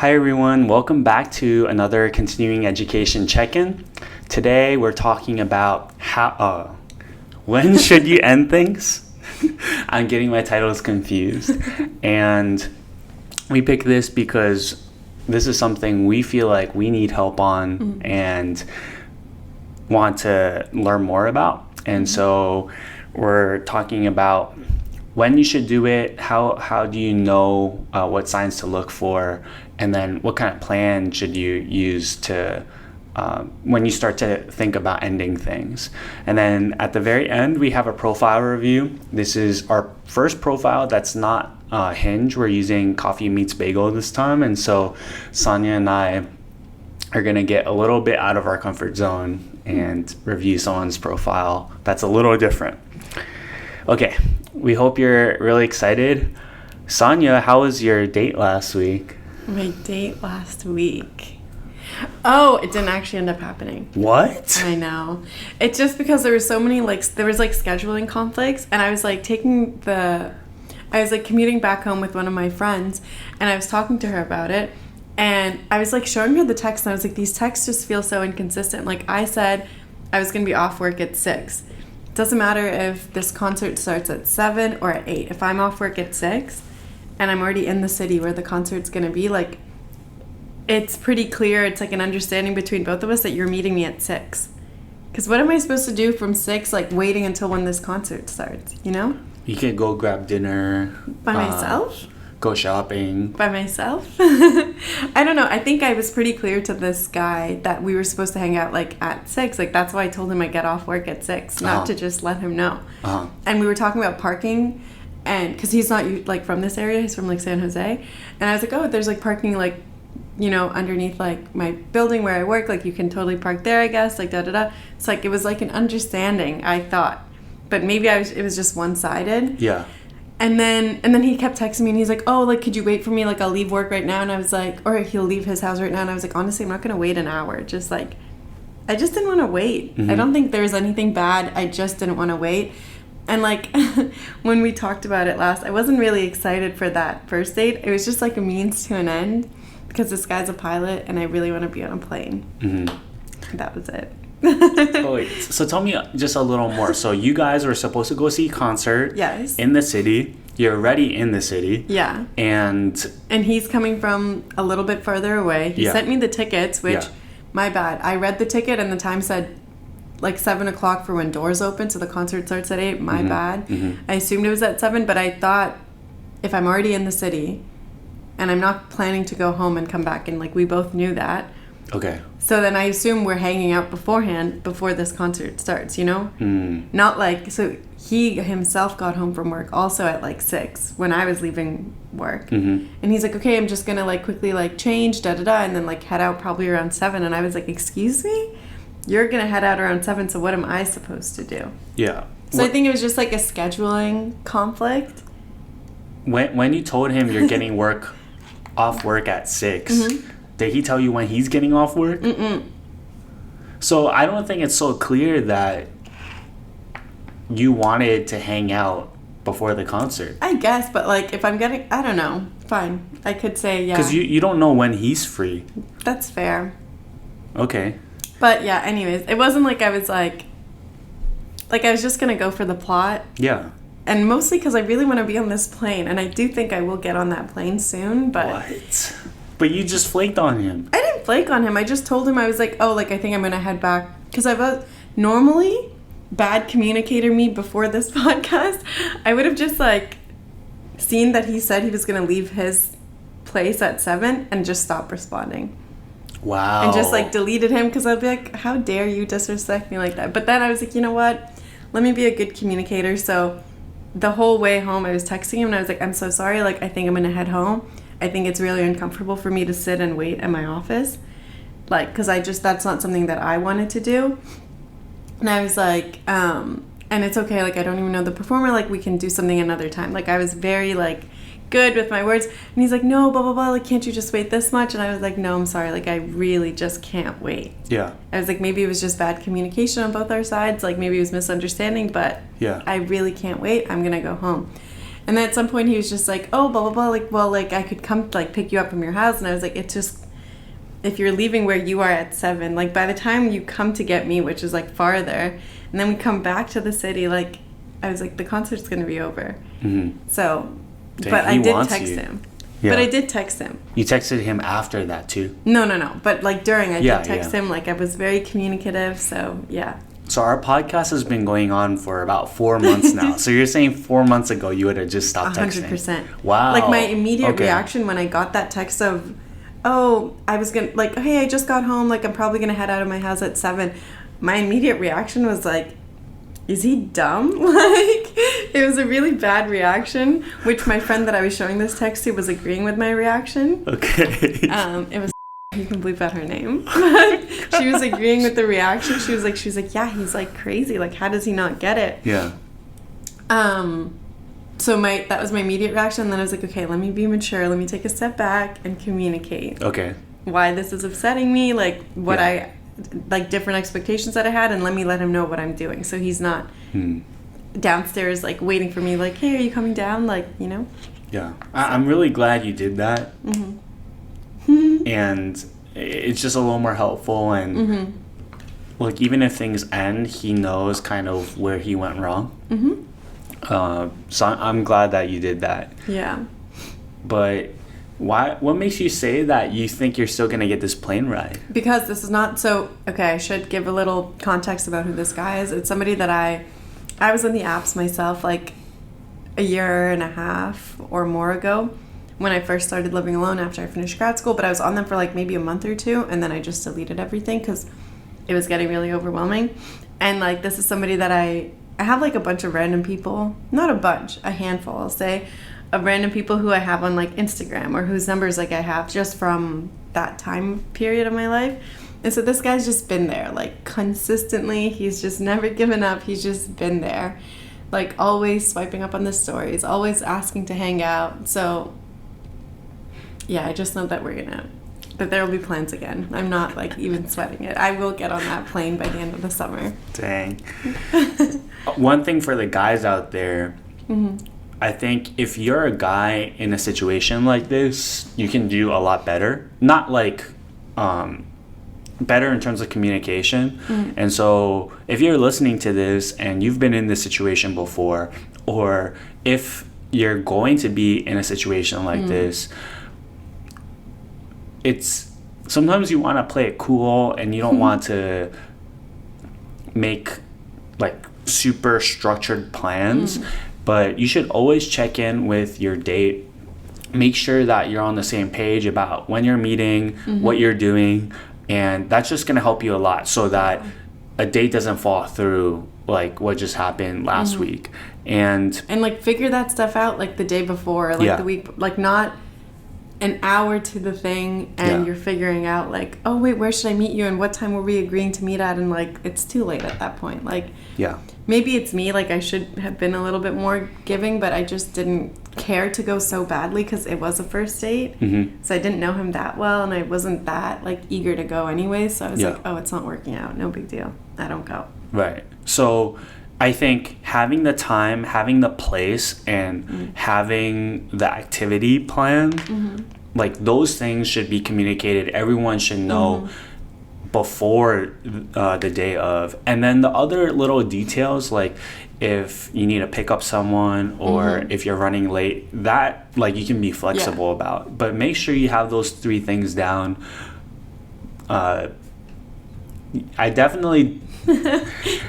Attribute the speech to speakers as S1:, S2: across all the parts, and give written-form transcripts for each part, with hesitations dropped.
S1: Hi everyone, welcome back to another continuing education check-in. Today we're talking about when should you end things? I'm getting my titles confused. And we picked this because this is something we feel like we need help on and want to learn more about. And so we're talking about when you should do it, how do you know what signs to look for, and then what kind of plan should you use to when you start to think about ending things. And then at the very end, we have a profile review. This is our first profile that's not Hinge. We're using Coffee Meets Bagel this time, and so Sania and I are going to get a little bit out of our comfort zone and review someone's profile that's a little different. Okay, we hope you're really excited. Sania, how was your date last week?
S2: My date last week. Oh, it didn't actually end up happening.
S1: What?
S2: I know. It's just because there was so many, there was scheduling conflicts, and I was commuting back home with one of my friends, and I was talking to her about it, and I was showing her the text, and I was like, these texts just feel so inconsistent. Like, I said I was going to be off work at 6. It doesn't matter if this concert starts at 7 or at 8. If I'm off work at 6 and I'm already in the city where the concert's going to be, it's pretty clear. It's an understanding between both of us that you're meeting me at 6. Because what am I supposed to do from 6, waiting until when this concert starts, you know?
S1: You could go grab dinner.
S2: By myself?
S1: Go shopping.
S2: By myself? I don't know. I think I was pretty clear to this guy that we were supposed to hang out at 6. That's why I told him I get off work at 6, not to just let him know. And we were talking about parking, and because he's not from this area, he's from San Jose. And I was like, oh, there's parking underneath my building where I work. You can totally park there, I guess. Da-da-da. It's it was an understanding, I thought. But maybe it was just one-sided.
S1: Yeah.
S2: And then he kept texting me, and he's like, oh, could you wait for me? I'll leave work right now. And I was like, or he'll leave his house right now. And I was like, honestly, I'm not going to wait an hour. Just I just didn't want to wait. I don't think there was anything bad. I just didn't want to wait. And when we talked about it last, I wasn't really excited for that first date. It was just a means to an end because this guy's a pilot and I really want to be on a plane. Mm-hmm. That was it.
S1: Oh, wait. So tell me just a little more. So you guys were supposed to go see a concert.
S2: Yes.
S1: In the city. You're already in the city.
S2: Yeah.
S1: And
S2: he's coming from a little bit further away. He sent me the tickets, which, my bad. I read the ticket and the time said 7 o'clock for when doors open, so the concert starts at 8. My bad. Mm-hmm. I assumed it was at 7, but I thought if I'm already in the city and I'm not planning to go home and come back, and we both knew that.
S1: Okay.
S2: So then I assume we're hanging out beforehand before this concert starts, you know? Not so he himself got home from work also at 6 when I was leaving work. Mm-hmm. And he's like, okay, I'm just going to quickly change, da-da-da, and then head out probably around 7. And I was like, excuse me? You're going to head out around 7, so what am I supposed to do?
S1: Yeah.
S2: So I think it was just a scheduling conflict.
S1: When you told him you're getting off work at 6, did he tell you when he's getting off work?
S2: Mm-mm.
S1: So I don't think it's so clear that you wanted to hang out before the concert.
S2: I guess, but if I'm getting, I don't know. Fine. I could say, yeah.
S1: Because you don't know when he's free.
S2: That's fair.
S1: Okay.
S2: But yeah, anyways, it wasn't I was I was just going to go for the plot.
S1: Yeah.
S2: And mostly because I really want to be on this plane. And I do think I will get on that plane soon, but...
S1: What? But you just flaked on him.
S2: I didn't flake on him. I just told him, I was I think I'm going to head back. Because normally, bad communicator me before this podcast, I would have just seen that he said he was going to leave his place at 7 and just stop responding.
S1: Wow.
S2: And just deleted him because I'd be like, how dare you disrespect me like that? But then I was like, you know what? Let me be a good communicator. So the whole way home, I was texting him and I was like, I'm so sorry. I think I'm going to head home. I think it's really uncomfortable for me to sit and wait at my office. Because that's not something that I wanted to do. And I was like, and it's okay. I don't even know the performer. We can do something another time. I was very, good with my words. And he's like, no, blah, blah, blah. Can't you just wait this much? And I was like, no, I'm sorry. I really just can't wait.
S1: Yeah.
S2: I was like, maybe it was just bad communication on both our sides. Maybe it was misunderstanding. But
S1: yeah,
S2: I really can't wait. I'm going to go home. And then at some point he was just like, oh, blah, blah, blah. Like, well, like, I could come, like, pick you up from your house. And I was like, it's just, if you're leaving where you are at 7, like, by the time you come to get me, which is, like, farther, and then we come back to the city, like, I was like, the concert's going to be over. So,
S1: Dang,
S2: but I
S1: he
S2: did
S1: wants
S2: text
S1: you.
S2: him.
S1: Yeah.
S2: But I did text him.
S1: You texted him after that too?
S2: No. But, like, during, I did text
S1: Yeah.
S2: him. Like, I was very communicative. So, yeah.
S1: So our podcast has been going on for about 4 months now. So you're saying 4 months ago you would have just stopped texting?
S2: 100%.
S1: Wow.
S2: Like, my immediate reaction when I got that text of, oh, I was going to, like, hey, I just got home. Like, I'm probably going to head out of my house at 7. My immediate reaction was like, is he dumb? Like, it was a really bad reaction, which my friend that I was showing this text to was agreeing with my reaction.
S1: Okay.
S2: It was, you can bleep out her name. She was agreeing with the reaction. She was like, yeah, he's like crazy. Like, how does he not get it?
S1: Yeah.
S2: So that was my immediate reaction. And then I was like, okay, let me be mature. Let me take a step back and communicate.
S1: Okay.
S2: Why this is upsetting me, like what like different expectations that I had, and let me let him know what I'm doing. So he's not downstairs, like waiting for me, like, hey, are you coming down? Like, you know?
S1: Yeah. I'm really glad you did that. And it's just a little more helpful. And like, even if things end, he knows kind of where he went wrong. So I'm glad that you did that.
S2: Yeah.
S1: But what makes you say that you think you're still going to get this plane ride?
S2: Because this is not so... Okay, I should give a little context about who this guy is. It's somebody that I was on the apps myself like a year and a half or more ago when I first started living alone after I finished grad school. But I was on them for like maybe a month or 2, and then I just deleted everything because it was getting really overwhelming. And like, this is somebody that I have like a bunch of random people. Not a bunch, a handful, I'll say, of random people who I have on like Instagram, or whose numbers like I have just from that time period of my life. And so this guy's just been there like consistently. He's just never given up. He's just been there, like always swiping up on the stories, always asking to hang out. So yeah, I just know that that there will be plans again. I'm not like even sweating it. I will get on that plane by the end of the summer.
S1: Dang. One thing for the guys out there, I think if you're a guy in a situation like this, you can do a lot better. Not like better in terms of communication. And so if you're listening to this and you've been in this situation before, or if you're going to be in a situation like this, it's sometimes you want to play it cool and you don't want to make like super structured plans. But you should always check in with your date. Make sure that you're on the same page about when you're meeting, what you're doing, and that's just going to help you a lot so that a date doesn't fall through like what just happened last week. And
S2: like figure that stuff out like the day before, like the week, like not an hour to the thing and you're figuring out like, oh wait, where should I meet you and what time were we agreeing to meet at, and like it's too late at that point. Like maybe it's me, like I should have been a little bit more giving, but I just didn't care to go so badly because it was a first date. So I didn't know him that well, and I wasn't that like eager to go anyway. So I was like, oh, it's not working out, no big deal, I don't go. Right.
S1: So I think having the time, having the place, and having the activity plan, like those things should be communicated. Everyone should know before the day of. And then the other little details, like if you need to pick up someone or if you're running late, that like you can be flexible about. But make sure you have those 3 things down. I definitely...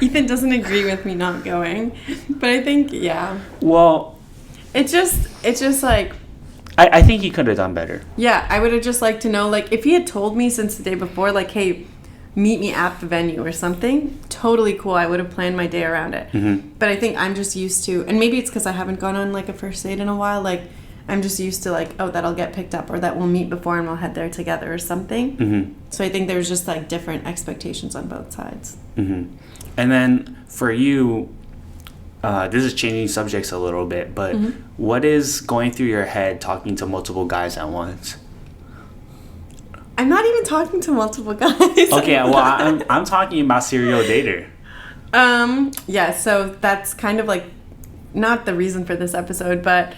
S2: Ethan doesn't agree with me not going, but I think
S1: well,
S2: it's just like
S1: I think he could have done better.
S2: I would have just liked to know, like if he had told me since the day before, like, hey, meet me at the venue or something, totally cool. I would have planned my day around it. But I think I'm just used to, and maybe it's because I haven't gone on like a first date in a while, like I'm just used to like, oh, that I'll get picked up, or that we'll meet before and we'll head there together or something. So I think there's just like different expectations on both sides.
S1: And then for you, this is changing subjects a little bit, but what is going through your head talking to multiple guys at once?
S2: I'm not even talking to multiple guys.
S1: Okay, well, I'm talking about serial dater.
S2: Yeah, so that's kind of like not the reason for this episode, but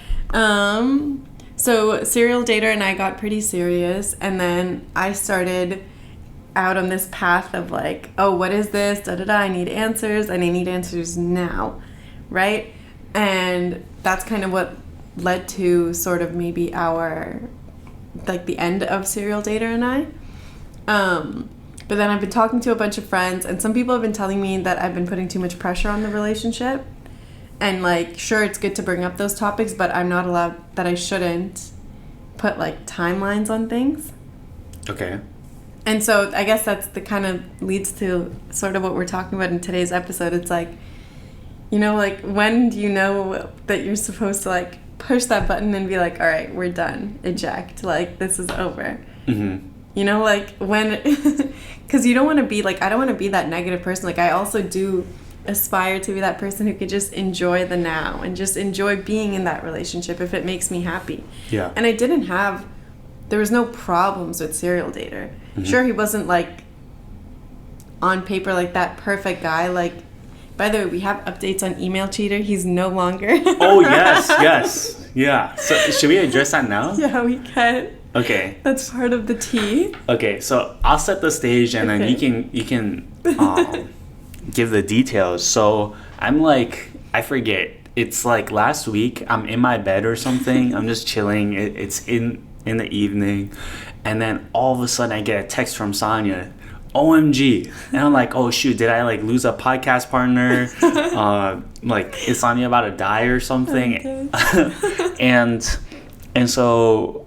S2: so serial dater and I got pretty serious, and then I started out on this path of like, oh, what is this? Da da da. I need answers, and I need answers now, right? And that's kind of what led to sort of maybe our like the end of serial dater and I. But then I've been talking to a bunch of friends, and some people have been telling me that I've been putting too much pressure on the relationship. And, like, sure, it's good to bring up those topics, but I'm not allowed, that I shouldn't put, like, timelines on things.
S1: Okay.
S2: And so I guess that's the kind of leads to sort of what we're talking about in today's episode. It's like, you know, like, when do you know that you're supposed to, like, push that button and be like, all right, we're done. Eject. Like, this is over.
S1: Mm-hmm.
S2: You know, like, when... Because you don't want to be, like, I don't want to be that negative person. Like, I also do aspire to be that person who could just enjoy the now and just enjoy being in that relationship if it makes me happy.
S1: Yeah.
S2: And I didn't have, there was no problems with serial dater.
S1: Mm-hmm.
S2: Sure, he wasn't like on paper like that perfect guy. Like, by the way, we have updates on email cheater. He's no longer.
S1: Oh, yes. Yeah. So should we address that now?
S2: Yeah, we can.
S1: Okay.
S2: That's part of the tea.
S1: Okay, so I'll set the stage, and then you can give the details. So I'm like, I forget. It's like last week. I'm in my bed or something. I'm just chilling. It's in the evening, and then all of a sudden I get a text from Sania. OMG. And I'm like, oh shoot, did I like lose a podcast partner? Like, is Sania about to die or something? Okay. and so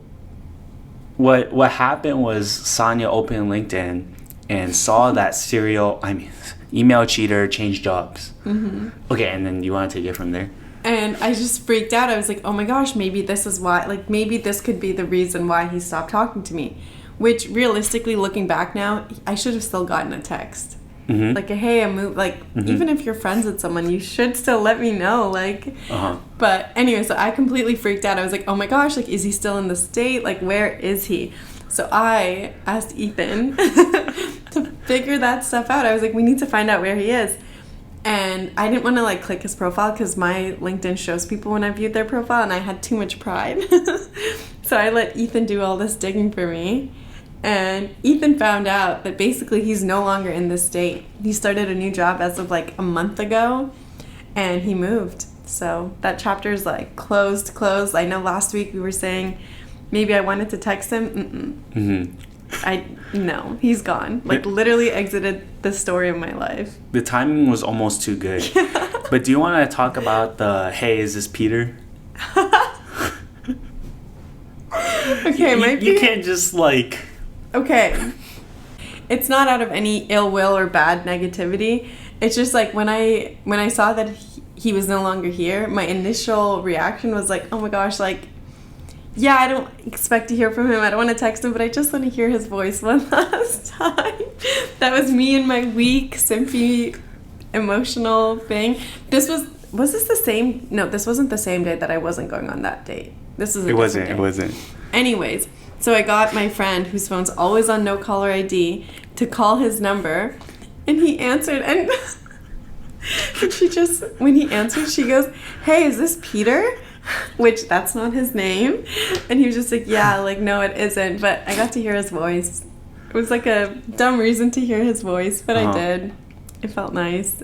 S1: what happened was Sania opened LinkedIn and saw that email cheater changed jobs. Mm-hmm. Okay, and then you want to take it from there?
S2: And I just freaked out. I was like, oh my gosh, maybe this is why, like, maybe this could be the reason why he stopped talking to me. Which, realistically, looking back now, I should have still gotten a text. Mm-hmm. Like, hey, I moved. Like, mm-hmm. Even if you're friends with someone, you should still let me know. Like, But anyway, so I completely freaked out. I was like, oh my gosh, like, is he still in the state? Like, where is he? So I asked Ethan to figure that stuff out. I was like, we need to find out where he is. And I didn't want to, like, click his profile because my LinkedIn shows people when I viewed their profile, and I had too much pride. So I let Ethan do all this digging for me. And Ethan found out that basically he's no longer in this state. He started a new job as of like a month ago, and he moved. So that chapter is like closed. I know last week we were saying maybe I wanted to text him. No, he's gone. Like, literally exited the story of my life.
S1: The timing was almost too good. But do you want to talk about hey, is this Peter? Okay, you can't just like...
S2: Okay. It's not out of any ill will or bad negativity. It's just like when I saw that he was no longer here, my initial reaction was like, oh my gosh, like, yeah, I don't expect to hear from him. I don't want to text him, but I just want to hear his voice one last time. That was me and my weak, simpy, emotional thing. Was this the same? No, this wasn't the same day that I wasn't going on that date. This is a different day.
S1: It wasn't.
S2: Anyways, so I got my friend, whose phone's always on no caller ID, to call his number, and he answered, and when he answered, she goes, hey, is this Peter? Which, that's not his name. And he was just like, yeah, like, no, it isn't. But I got to hear his voice. It was like a dumb reason to hear his voice, but I did. It felt nice.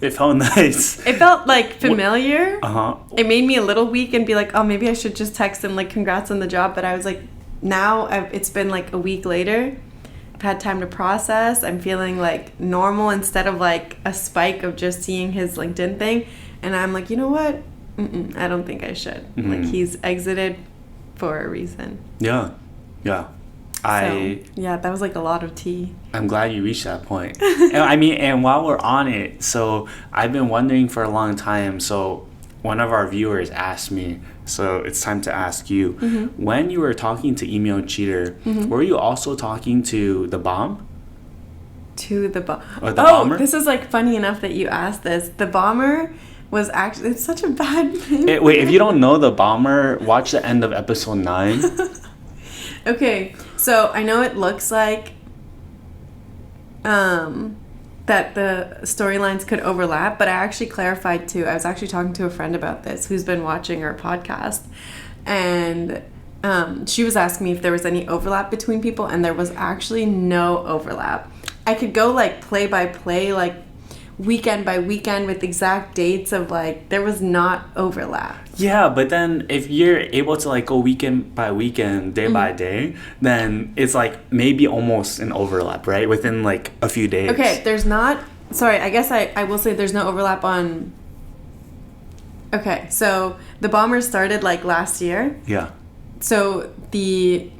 S1: It felt nice.
S2: It felt, like, familiar.
S1: Uh-huh.
S2: It made me a little weak and be like, oh, maybe I should just text him, like, congrats on the job. But I was like, now it's been, like, a week later. I've had time to process. I'm feeling, like, normal instead of, like, a spike of just seeing his LinkedIn thing. And I'm like, you know what? I don't think I should. Mm-hmm. Like, he's exited for a reason.
S1: Yeah.
S2: That was like a lot of tea.
S1: I'm glad you reached that point. And while we're on it, so I've been wondering for a long time. So one of our viewers asked me, so it's time to ask you. Mm-hmm. When you were talking to Email Cheater, mm-hmm. were you also talking to the bomb?
S2: To the bomb.
S1: Or the bomber?
S2: This is like funny enough that you asked this. The bomber was actually, it's such a bad name.
S1: Wait, if you don't know the bomber, watch the end of episode 9.
S2: Okay, so I know it looks like that the storylines could overlap, but I actually clarified too. I was actually talking to a friend about this who's been watching our podcast, and she was asking me if there was any overlap between people, and there was actually no overlap. I could go like play by play, like weekend by weekend with exact dates of like, there was not overlap.
S1: Yeah, but then if you're able to like go weekend by weekend, day by day, then it's like maybe almost an overlap, right? Within like a few days.
S2: Okay, there's not, sorry, I guess I will say there's no overlap on, okay, so the Bombers started like last year.
S1: Yeah.
S2: So the...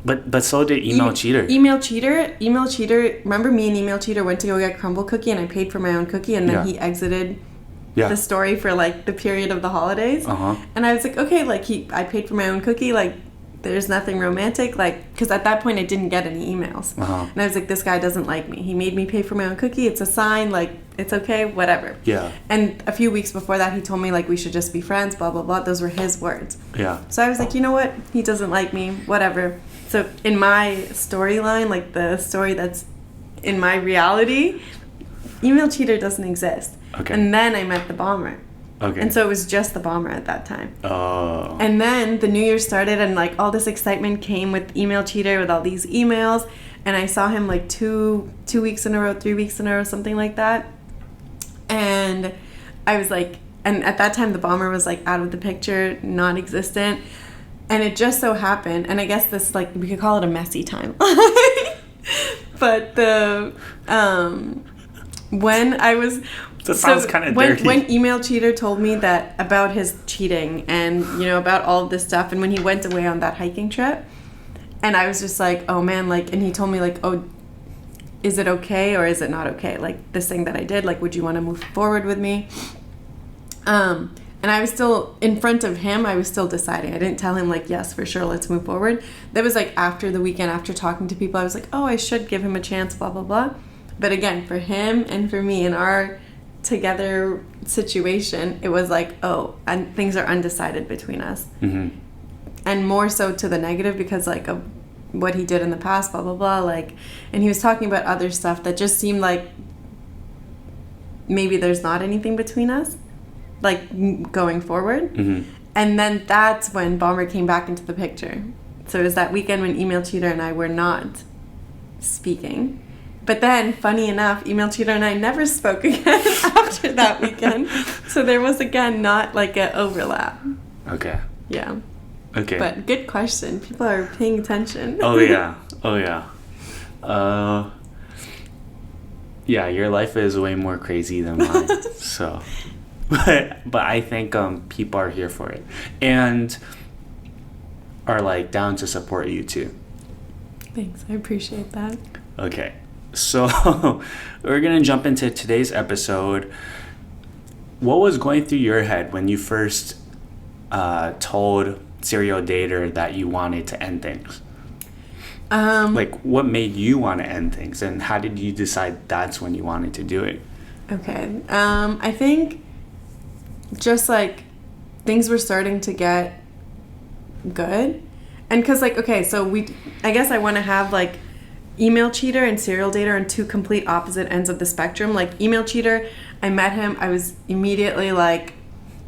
S1: But so did Email Cheater.
S2: Email Cheater, remember me and Email Cheater went to go get Crumble Cookie and I paid for my own cookie and then he exited the story for like the period of the holidays. And I was like, okay, like I paid for my own cookie, like there's nothing romantic, like, because at that point I didn't get any emails. And I was like, this guy doesn't like me. He made me pay for my own cookie. It's a sign, like, it's okay, whatever.
S1: Yeah.
S2: And a few weeks before that, he told me, like, we should just be friends, blah, blah, blah. Those were his words.
S1: Yeah.
S2: So I was like, you know what? He doesn't like me, whatever. So in my storyline, like the story that's in my reality, Email Cheater doesn't exist.
S1: Okay.
S2: And then I met the Bomber.
S1: Okay.
S2: And so it was just the Bomber at that time.
S1: Oh.
S2: And then the new year started and like all this excitement came with Email Cheater with all these emails. And I saw him like two weeks in a row, 3 weeks in a row, something like that. And I was like, and at that time the Bomber was like out of the picture, non-existent. And it just so happened, and I guess this, like, we could call it a messy time. But when I was...
S1: That sounds kind of dirty.
S2: When Email Cheater told me that about his cheating and, you know, about all of this stuff, and when he went away on that hiking trip, and I was just like, oh, man, like, and he told me, like, oh, is it okay or is it not okay? Like, this thing that I did, like, would you want to move forward with me? And I was still, in front of him, I was still deciding. I didn't tell him, like, yes, for sure, let's move forward. That was, like, after the weekend, after talking to people, I was like, oh, I should give him a chance, blah, blah, blah. But again, for him and for me in our together situation, it was like, oh, and things are undecided between us.
S1: Mm-hmm.
S2: And more so to the negative because, like, of what he did in the past, blah, blah, blah. Like, and he was talking about other stuff that just seemed like maybe there's not anything between us, like, going forward.
S1: Mm-hmm.
S2: And then that's when Bomber came back into the picture. So it was that weekend when Email Cheater and I were not speaking. But then, funny enough, Email Cheater and I never spoke again after that weekend. So there was, again, not like an overlap.
S1: Okay.
S2: Yeah.
S1: Okay.
S2: But good question. People are paying attention.
S1: Oh, yeah. Oh, yeah. Yeah, your life is way more crazy than mine. So, but I think people are here for it and are like down to support you too.
S2: Thanks. I appreciate that.
S1: Okay. So, we're going to jump into today's episode. What was going through your head when you first told Serial Dater that you wanted to end things? Like, what made you want to end things, and how did you decide that's when you wanted to do it?
S2: Okay. I think just, like, things were starting to get good. And because, like, okay, so I guess I want to have, like, Email Cheater and Serial Dater on two complete opposite ends of the spectrum. Like, Email Cheater, I met him, I was immediately, like,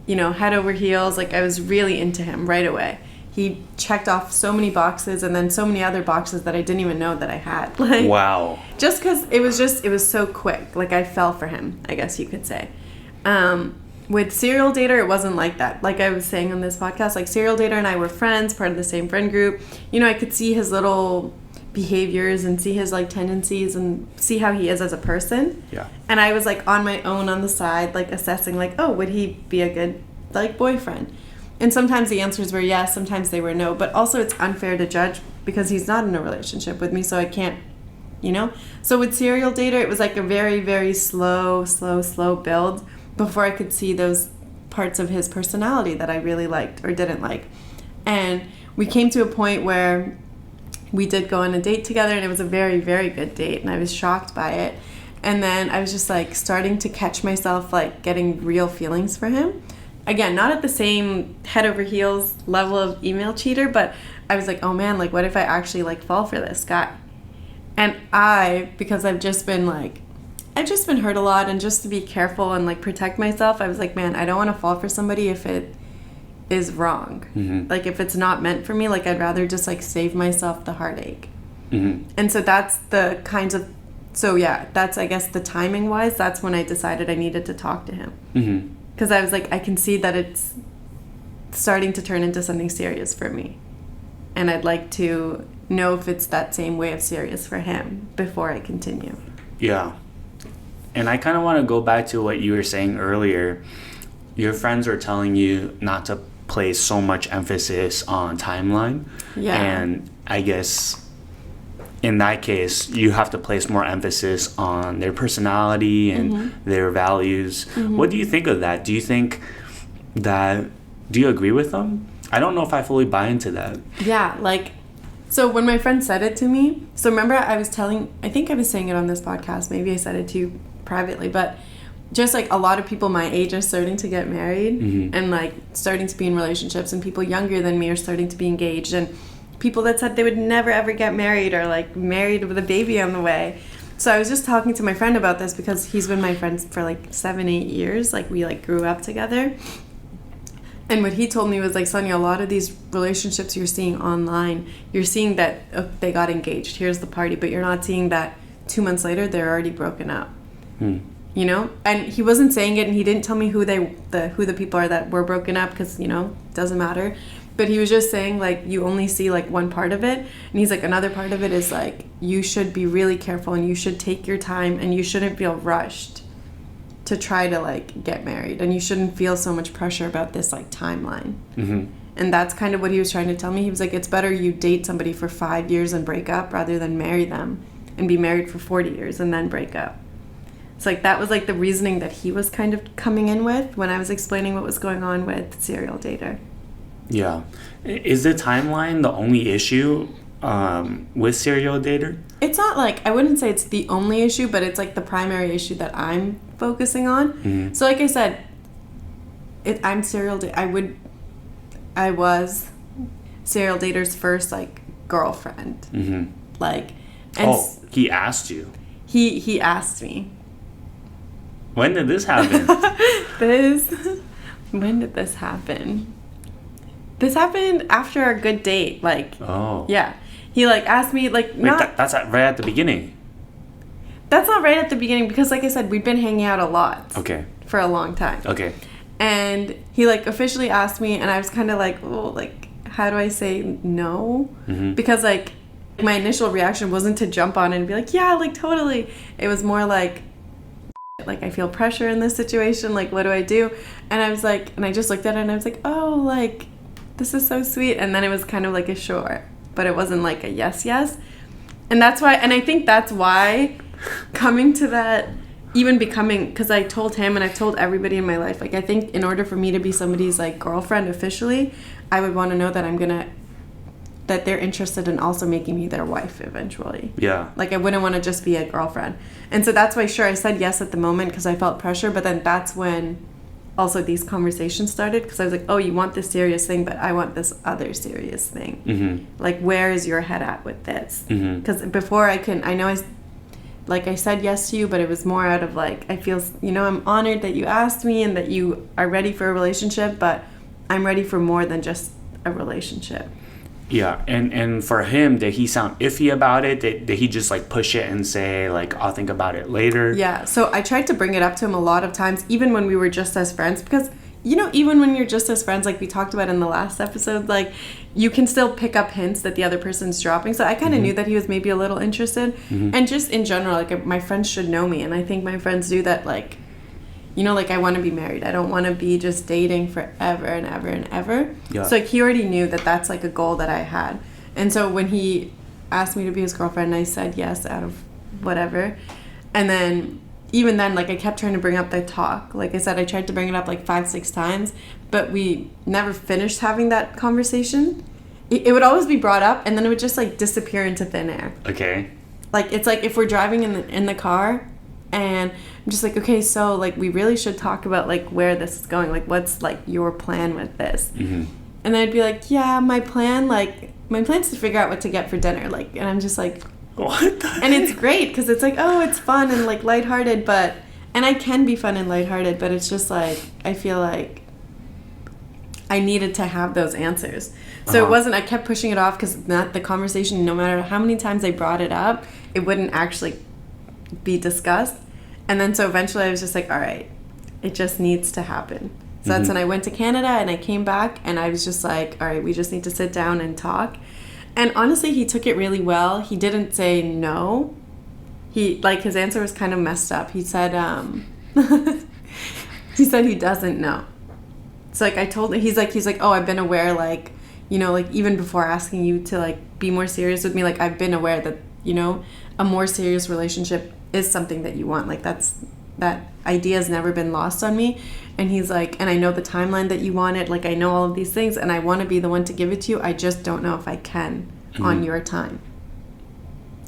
S2: you know, head over heels. Like, I was really into him right away. He checked off so many boxes and then so many other boxes that I didn't even know that I had. Like,
S1: wow.
S2: Just because it was so quick. Like, I fell for him, I guess you could say. With Serial Dater, it wasn't like that. Like I was saying on this podcast, like, Serial Dater and I were friends, part of the same friend group. You know, I could see his little behaviors and see his, like, tendencies and see how he is as a person.
S1: Yeah.
S2: And I was, like, on my own on the side, like, assessing, like, oh, would he be a good, like, boyfriend? And sometimes the answers were yes, sometimes they were no. But also it's unfair to judge because he's not in a relationship with me, so I can't, you know? So with Serial Dater, it was, like, a very, very slow build before I could see those parts of his personality that I really liked or didn't like. And we came to a point where we did go on a date together, and it was a very, very good date, and I was shocked by it. And then I was just, like, starting to catch myself, like, getting real feelings for him. Again, not at the same head over heels level of Email Cheater, but I was like, oh man, like, what if I actually, like, fall for this guy? And because I've just been, like, I've just been hurt a lot, and just to be careful and like protect myself, I was like, man, I don't want to fall for somebody if it is wrong. Like if it's not meant for me, like I'd rather just like save myself the heartache. And so that's the kinds of, so yeah, that's, I guess, the timing wise, that's when I decided I needed to talk to him. Because I was like, I can see that it's starting to turn into something serious for me. And I'd like to know if it's that same way of serious for him before I continue.
S1: Yeah. And I kind of want to go back to what you were saying earlier. Your friends were telling you not to place so much emphasis on timeline.
S2: Yeah.
S1: And I guess in that case, you have to place more emphasis on their personality and their values. What do you think of that? Do you think that, do you agree with them? I don't know if I fully buy into that.
S2: Yeah, like, so when my friend said it to me, so remember I think I was saying it on this podcast, maybe I said it to you privately, but just like a lot of people my age are starting to get married and like starting to be in relationships, and people younger than me are starting to be engaged, and people that said they would never ever get married are like married with a baby on the way. So I was just talking to my friend about this because he's been my friend for like 7-8 years. Like we like grew up together. And what he told me was like, Sania, a lot of these relationships you're seeing online, you're seeing that they got engaged, here's the party, but you're not seeing that 2 months later they're already broken up. You know? And he wasn't saying it, and he didn't tell me who the people are that were broken up, because, you know, doesn't matter. But he was just saying, like, you only see, like, one part of it. And he's like, another part of it is, like, you should be really careful, and you should take your time, and you shouldn't feel rushed to try to, like, get married. And you shouldn't feel so much pressure about this, like, timeline. And that's kind of what he was trying to tell me. He was like, it's better you date somebody for 5 years and break up rather than marry them and be married for 40 years and then break up. It's like, that was, like, the reasoning that he was kind of coming in with when I was explaining what was going on with Serial Dater.
S1: Yeah. Is the timeline the only issue with Serial Dater?
S2: It's not like, I wouldn't say it's the only issue, but it's like the primary issue that I'm focusing on. So like I said, I'm Serial Dater. I was Serial Dater's first like girlfriend. Like, and
S1: he asked you.
S2: He asked me.
S1: When did this happen?
S2: When did this happen? This happened after our good date, like, yeah. He, like, asked me, like,
S1: that's right at the beginning.
S2: That's not right at the beginning, because, like I said, we'd been hanging out a lot.
S1: Okay.
S2: For a long time.
S1: Okay.
S2: And he, like, officially asked me, and I was kind of like, oh, like, how do I say no? Because, like, my initial reaction wasn't to jump on and be like, yeah, like, totally. It was more like, I feel pressure in this situation, like, what do I do? And I was like, and I just looked at it, and I was like, oh, like, this is so sweet. And then it was kind of like a sure, but it wasn't like a yes. And that's why, and I think that's why coming to that, even becoming, because I told him and I've told everybody in my life, like, I think in order for me to be somebody's like girlfriend officially, I would want to know that that they're interested in also making me their wife eventually.
S1: Yeah.
S2: Like, I wouldn't want to just be a girlfriend. And so that's why, sure, I said yes at the moment because I felt pressure, but then that's when also these conversations started, because I was like, oh, you want this serious thing, but I want this other serious thing. Like, where is your head at with this? Because before I said yes to you, but it was more out of like, I feel, you know, I'm honored that you asked me and that you are ready for a relationship, but I'm ready for more than just a relationship.
S1: Yeah, and for him, did he sound iffy about it? Did he just like push it and say like, I'll think about it later?
S2: Yeah, so I tried to bring it up to him a lot of times, even when we were just as friends, because, you know, even when you're just as friends, like we talked about in the last episode, like you can still pick up hints that the other person's dropping. So I kind of knew that he was maybe a little interested. And just in general, like my friends should know me, and I think my friends do that, like, you know, like I want to be married. I don't want to be just dating forever and ever and ever. Yeah. So like he already knew that that's like a goal that I had. And so when he asked me to be his girlfriend, I said yes out of whatever. And then even then, like I kept trying to bring up the talk. Like I said, I tried to bring it up like 5-6 times, but we never finished having that conversation. It would always be brought up, and then it would just like disappear into thin air.
S1: Okay.
S2: Like it's like if we're driving in the car, and I'm just like, okay, so like we really should talk about like where this is going, like what's like your plan with this. And then I'd be like, yeah, my plan's to figure out what to get for dinner, like, and I'm just like,
S1: What the
S2: And it's great because it's like, oh, it's fun and like lighthearted, and I can be fun and lighthearted, but it's just like, I feel like I needed to have those answers. So it wasn't, I kept pushing it off because the conversation, no matter how many times I brought it up, it wouldn't actually be discussed. And then so eventually I was just like, all right, it just needs to happen. So that's when I went to Canada and I came back and I was just like, all right, we just need to sit down and talk. And honestly, he took it really well. He didn't say no. His answer was kind of messed up. He said, he said he doesn't know. It's like I told him, he's like, oh, I've been aware, like, you know, like even before asking you to like be more serious with me, like I've been aware that, you know, a more serious relationship is something that you want. Like that idea has never been lost on me. And he's like, and I know the timeline that you want it. Like I know all of these things and I want to be the one to give it to you. I just don't know if I can on your time.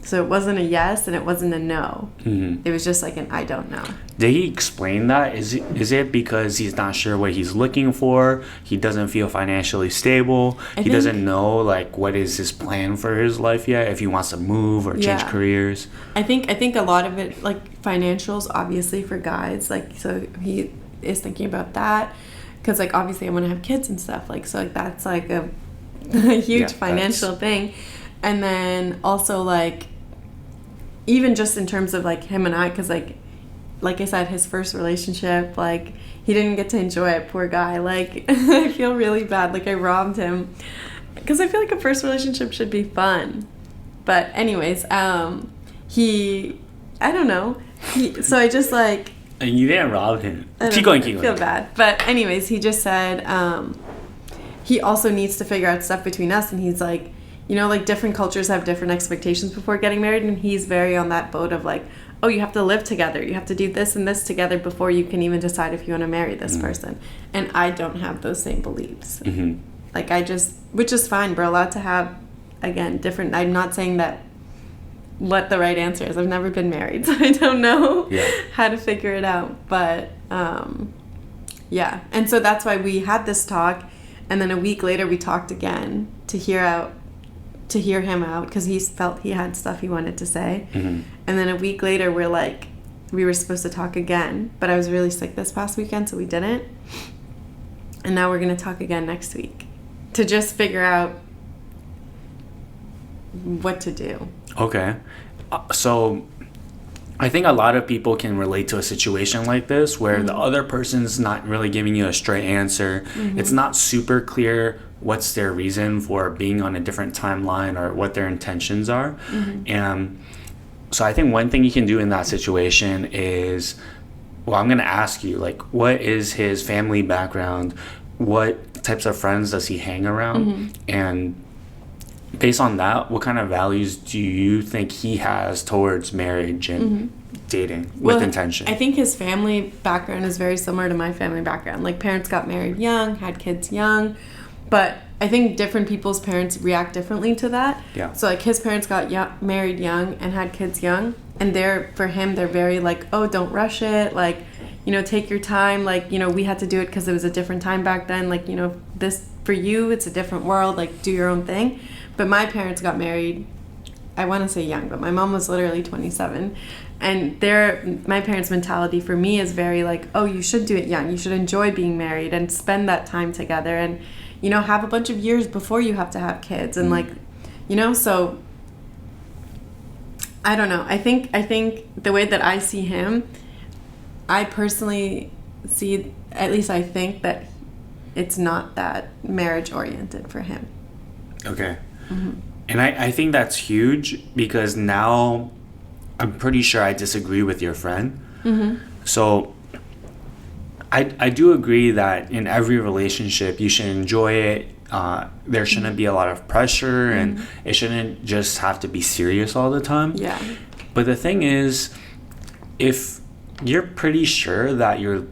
S2: So it wasn't a yes and it wasn't a no. It was just like an I don't know.
S1: Did he explain that? Is it because he's not sure what he's looking for? He doesn't feel financially stable? He doesn't know like what is his plan for his life yet? If he wants to move or change careers?
S2: I think a lot of it, like financials, obviously for guys, like so he is thinking about that because like obviously I want to have kids and stuff, like so like that's like a huge financial thing. And then also like even just in terms of like him and I, because like I said, his first relationship, like he didn't get to enjoy it, poor guy. Like I feel really bad, like I robbed him because I feel like a first relationship should be fun. But anyways, I don't know, so I just like,
S1: and you didn't rob him. Keep going.
S2: I feel bad, but anyways, he just said he also needs to figure out stuff between us, and he's like, you know, like different cultures have different expectations before getting married, and he's very on that boat of like, oh, you have to live together, you have to do this and this together before you can even decide if you want to marry this person. And I don't have those same beliefs. Like which is fine, we're allowed to have, again, different, I'm not saying that what the right answer is. I've never been married, so I don't know how to figure it out, but and so that's why we had this talk, and then a week later we talked again to hear him out because he felt he had stuff he wanted to say. And then a week later we were supposed to talk again, but I was really sick this past weekend, so we didn't. And now we're going to talk again next week to just figure out what to do. Okay.
S1: So I think a lot of people can relate to a situation like this where the other person's not really giving you a straight answer. It's not super clear what's their reason for being on a different timeline or what their intentions are. And so I think one thing you can do in that situation is, well, I'm going to ask you, like, what is his family background? What types of friends does he hang around? And based on that, what kind of values do you think he has towards marriage and dating with intention?
S2: I think his family background is very similar to my family background. Like, parents got married young, had kids young. But I think different people's parents react differently to that.
S1: Yeah.
S2: So, like, his parents got married young and had kids young. And for him, they're very like, oh, don't rush it. Like, you know, take your time. Like, you know, we had to do it because it was a different time back then. Like, you know, this, for you, it's a different world. Like, do your own thing. But my parents got married, I want to say young, but my mom was literally 27. And my parents' mentality for me is very like, oh, you should do it young. You should enjoy being married and spend that time together and, you know, have a bunch of years before you have to have kids. And like, you know, so I don't know. I think the way that I see him, I personally see, at least I think that it's not that marriage oriented for him.
S1: Okay. And I think that's huge because now I'm pretty sure I disagree with your friend. So I do agree that in every relationship you should enjoy it. There shouldn't be a lot of pressure and it shouldn't just have to be serious all the time.
S2: Yeah.
S1: But the thing is, if you're pretty sure that you're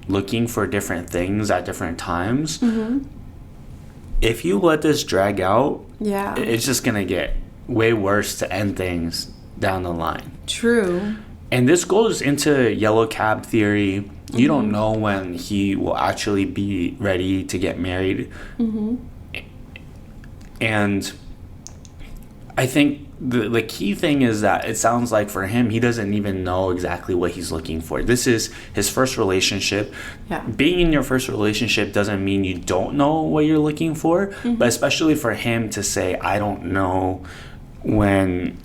S1: looking for different things at different times, if you let this drag out, it's just going to get way worse to end things down the line.
S2: True.
S1: And this goes into yellow cab theory. You don't know when he will actually be ready to get married. And I think the key thing is that it sounds like for him, he doesn't even know exactly what he's looking for. This is his first relationship.
S2: Yeah.
S1: Being in your first relationship doesn't mean you don't know what you're looking for, but especially for him to say, I don't know, when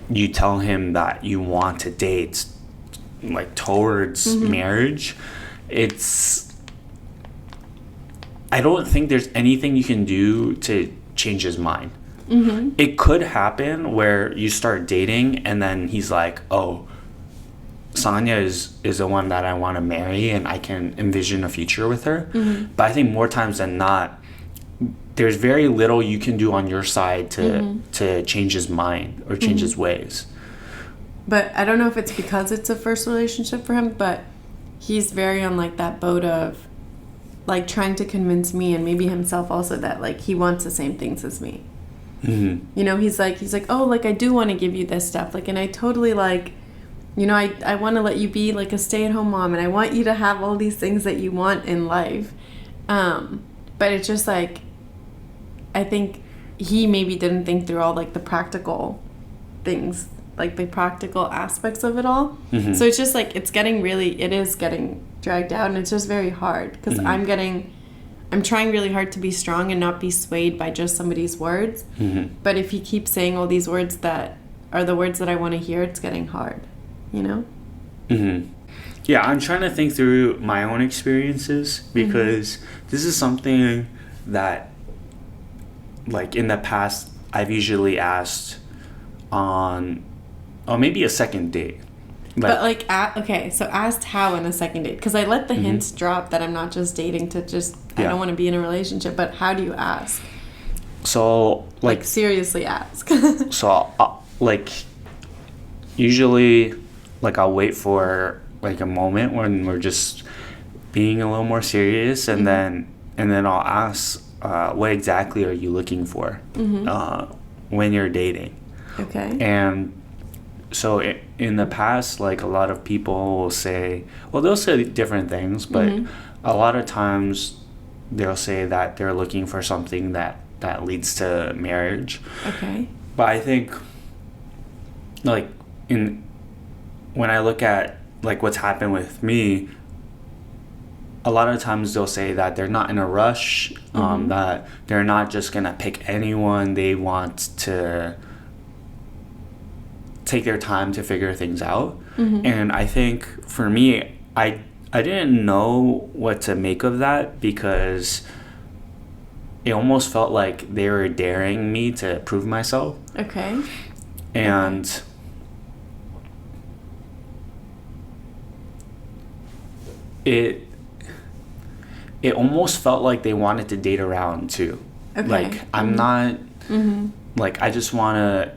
S1: you tell him that you want to date, like, towards marriage, I don't think there's anything you can do to change his mind. It could happen where you start dating and then he's like, oh, Sania is the one that I want to marry and I can envision a future with her. But I think more times than not, there's very little you can do on your side to change his mind or change his ways.
S2: But I don't know if it's because it's a first relationship for him, but he's very on, like, that boat of, like, trying to convince me and maybe himself also that, like, he wants the same things as me. You know, he's like, oh, like, I do want to give you this stuff, like, and I totally, like, you know, I want to let you be, like, a stay-at-home mom, and I want you to have all these things that you want in life. But it's just, like, I think he maybe didn't think through all, like, the practical things, like, the practical aspects of it all. So it's just, like, it is getting dragged out, and it's just very hard, because I'm trying really hard to be strong and not be swayed by just somebody's words. But if he keeps saying all these words that are the words that I want to hear, it's getting hard, you know?
S1: Yeah, I'm trying to think through my own experiences, because this is something that, like, in the past, I've usually asked on, maybe a second date.
S2: But, like, okay, so asked how in a second date? Because I let the hints drop that I'm not just dating to just, I don't want to be in a relationship, but how do you ask?
S1: So, like
S2: seriously ask.
S1: So, like, usually, like, I'll wait for, like, a moment when we're just being a little more serious, and then I'll ask, what exactly are you looking for when you're dating?
S2: Okay.
S1: And so in the past, like, a lot of people will say, well, they'll say different things, but a lot of times they'll say that they're looking for something that leads to marriage.
S2: Okay.
S1: But I think, like, when I look at, like, what's happened with me, a lot of times they'll say that they're not in a rush, that they're not just gonna pick anyone. They want to take their time to figure things out. And I think for me, I didn't know what to make of that, because it almost felt like they were daring me to prove myself.
S2: Okay.
S1: And it almost felt like they wanted to date around too.
S2: Okay.
S1: Like, I'm not, like, I just want to.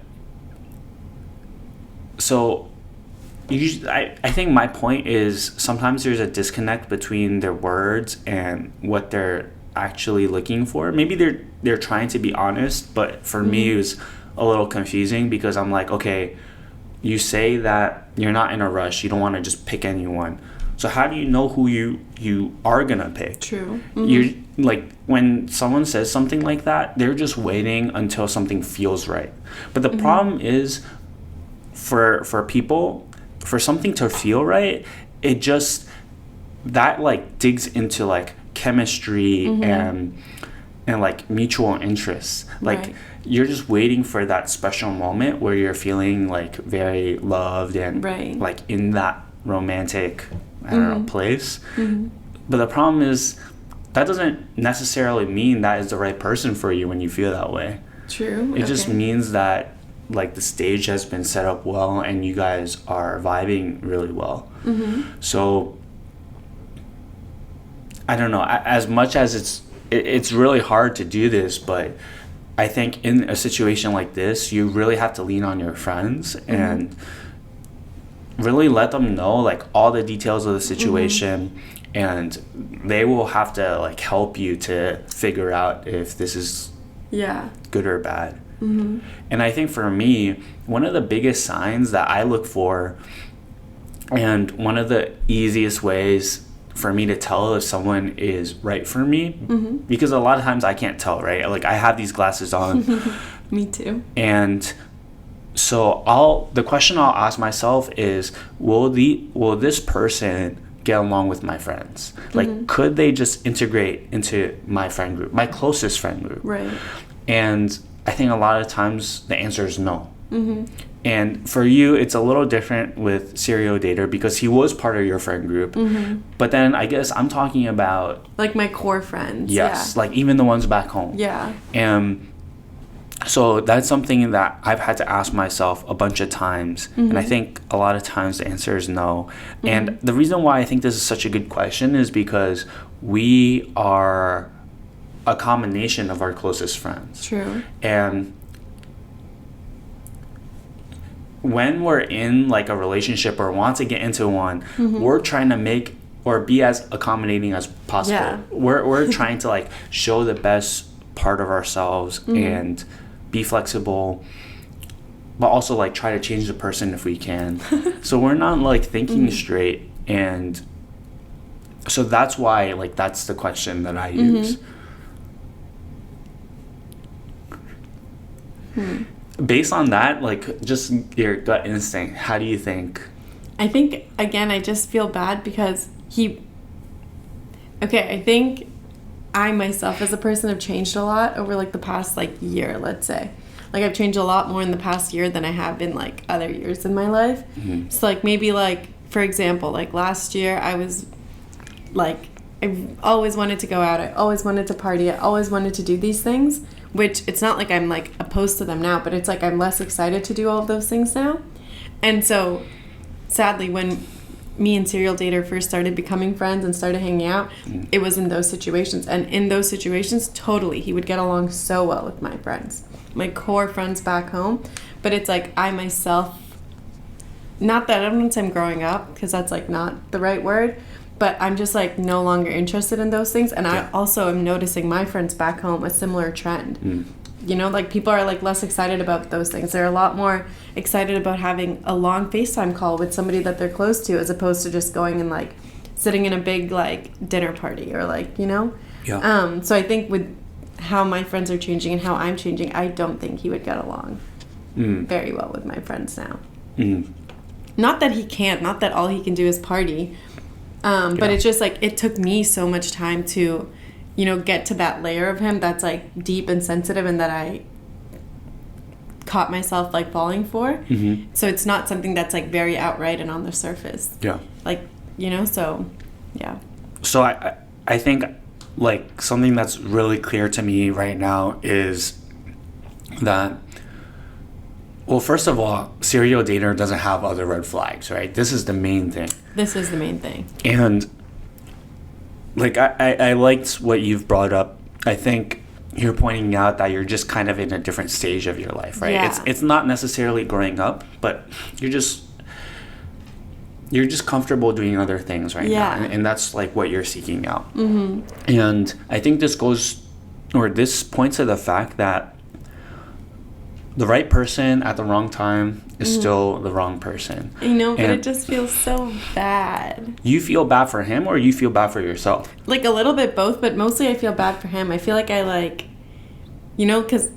S1: So, I think my point is sometimes there's a disconnect between their words and what they're actually looking for. Maybe they're trying to be honest, but for me it was a little confusing, because I'm like, okay, you say that you're not in a rush, you don't want to just pick anyone. So how do you know who you are gonna pick?
S2: True.
S1: You're like, when someone says something like that, they're just waiting until something feels right. But the problem is, for people, for something to feel right, it just, that, like, digs into, like, chemistry and like mutual interests. Like, you're just waiting for that special moment where you're feeling, like, very loved and like in that romantic, I don't know, place. But the problem is, that doesn't necessarily mean that is the right person for you when you feel that way.
S2: True.
S1: It just means that, like, the stage has been set up well and you guys are vibing really well. So I don't know, as much as it's really hard to do this, but I think in a situation like this, you really have to lean on your friends and really let them know, like, all the details of the situation, and they will have to, like, help you to figure out if this is good or bad. And I think for me, one of the biggest signs that I look for, and one of the easiest ways for me to tell if someone is right for me, because a lot of times I can't tell, right? Like, I have these glasses on.
S2: Me too.
S1: And So the question I'll ask myself is, will this person get along with my friends? Like, could they just integrate into my friend group, my closest friend group?
S2: Right.
S1: And I think a lot of times the answer is no. And for you, it's a little different with Serial Dater because he was part of your friend group. But then I guess I'm talking about...
S2: Like my core friends.
S1: Yes, like even the ones back home.
S2: Yeah.
S1: And so that's something that I've had to ask myself a bunch of times. And I think a lot of times the answer is no. And the reason why I think this is such a good question is because we are a combination of our closest friends.
S2: True.
S1: And when we're in like a relationship or want to get into one, we're trying to make or be as accommodating as possible.
S2: Yeah.
S1: We're trying to like show the best part of ourselves and be flexible, but also like try to change the person if we can. So we're not like thinking straight, and so that's why like that's the question that I use. Based on that, like just your gut instinct, how do you think?
S2: I think, again, I just feel bad because I think I myself as a person have changed a lot over like the past like year, let's say. Like I've changed a lot more in the past year than I have in like other years in my life. So like maybe like, for example, like last year I was like, I always wanted to go out. I always wanted to party. I always wanted to do these things, which it's not like I'm like opposed to them now, but it's like I'm less excited to do all of those things now. And so sadly, when me and Serial Dater first started becoming friends and started hanging out, it was in those situations. And in those situations, totally, he would get along so well with my friends, my core friends back home. But it's like I myself, not that I don't say I'm growing up, because that's like not the right word, but I'm just like no longer interested in those things. And I also am noticing my friends back home a similar trend. You know, like people are like less excited about those things. They're a lot more excited about having a long FaceTime call with somebody that they're close to, as opposed to just going and like sitting in a big like dinner party or like, you know? So I think with how my friends are changing and how I'm changing, I don't think he would get along very well with my friends now. Not that he can't, not that all he can do is party. But it's just like it took me so much time to, you know, get to that layer of him that's like deep and sensitive and that I caught myself like falling for. So it's not something that's like very outright and on the surface. Like, you know, so yeah.
S1: So I think like something that's really clear to me right now is that, well, first of all, Serial Dater doesn't have other red flags, right? This is the main thing.
S2: This is the main thing.
S1: And like I liked what you've brought up. I think you're pointing out that you're just kind of in a different stage of your life, right?
S2: Yeah.
S1: It's not necessarily growing up, but you're just comfortable doing other things right now, and that's like what you're seeking out. And I think this points to the fact that the right person at the wrong time is still the wrong person.
S2: I know, but it just feels so bad.
S1: You feel bad for him, or you feel bad for yourself?
S2: Like a little bit both, but mostly I feel bad for him. I feel like I like, you know, because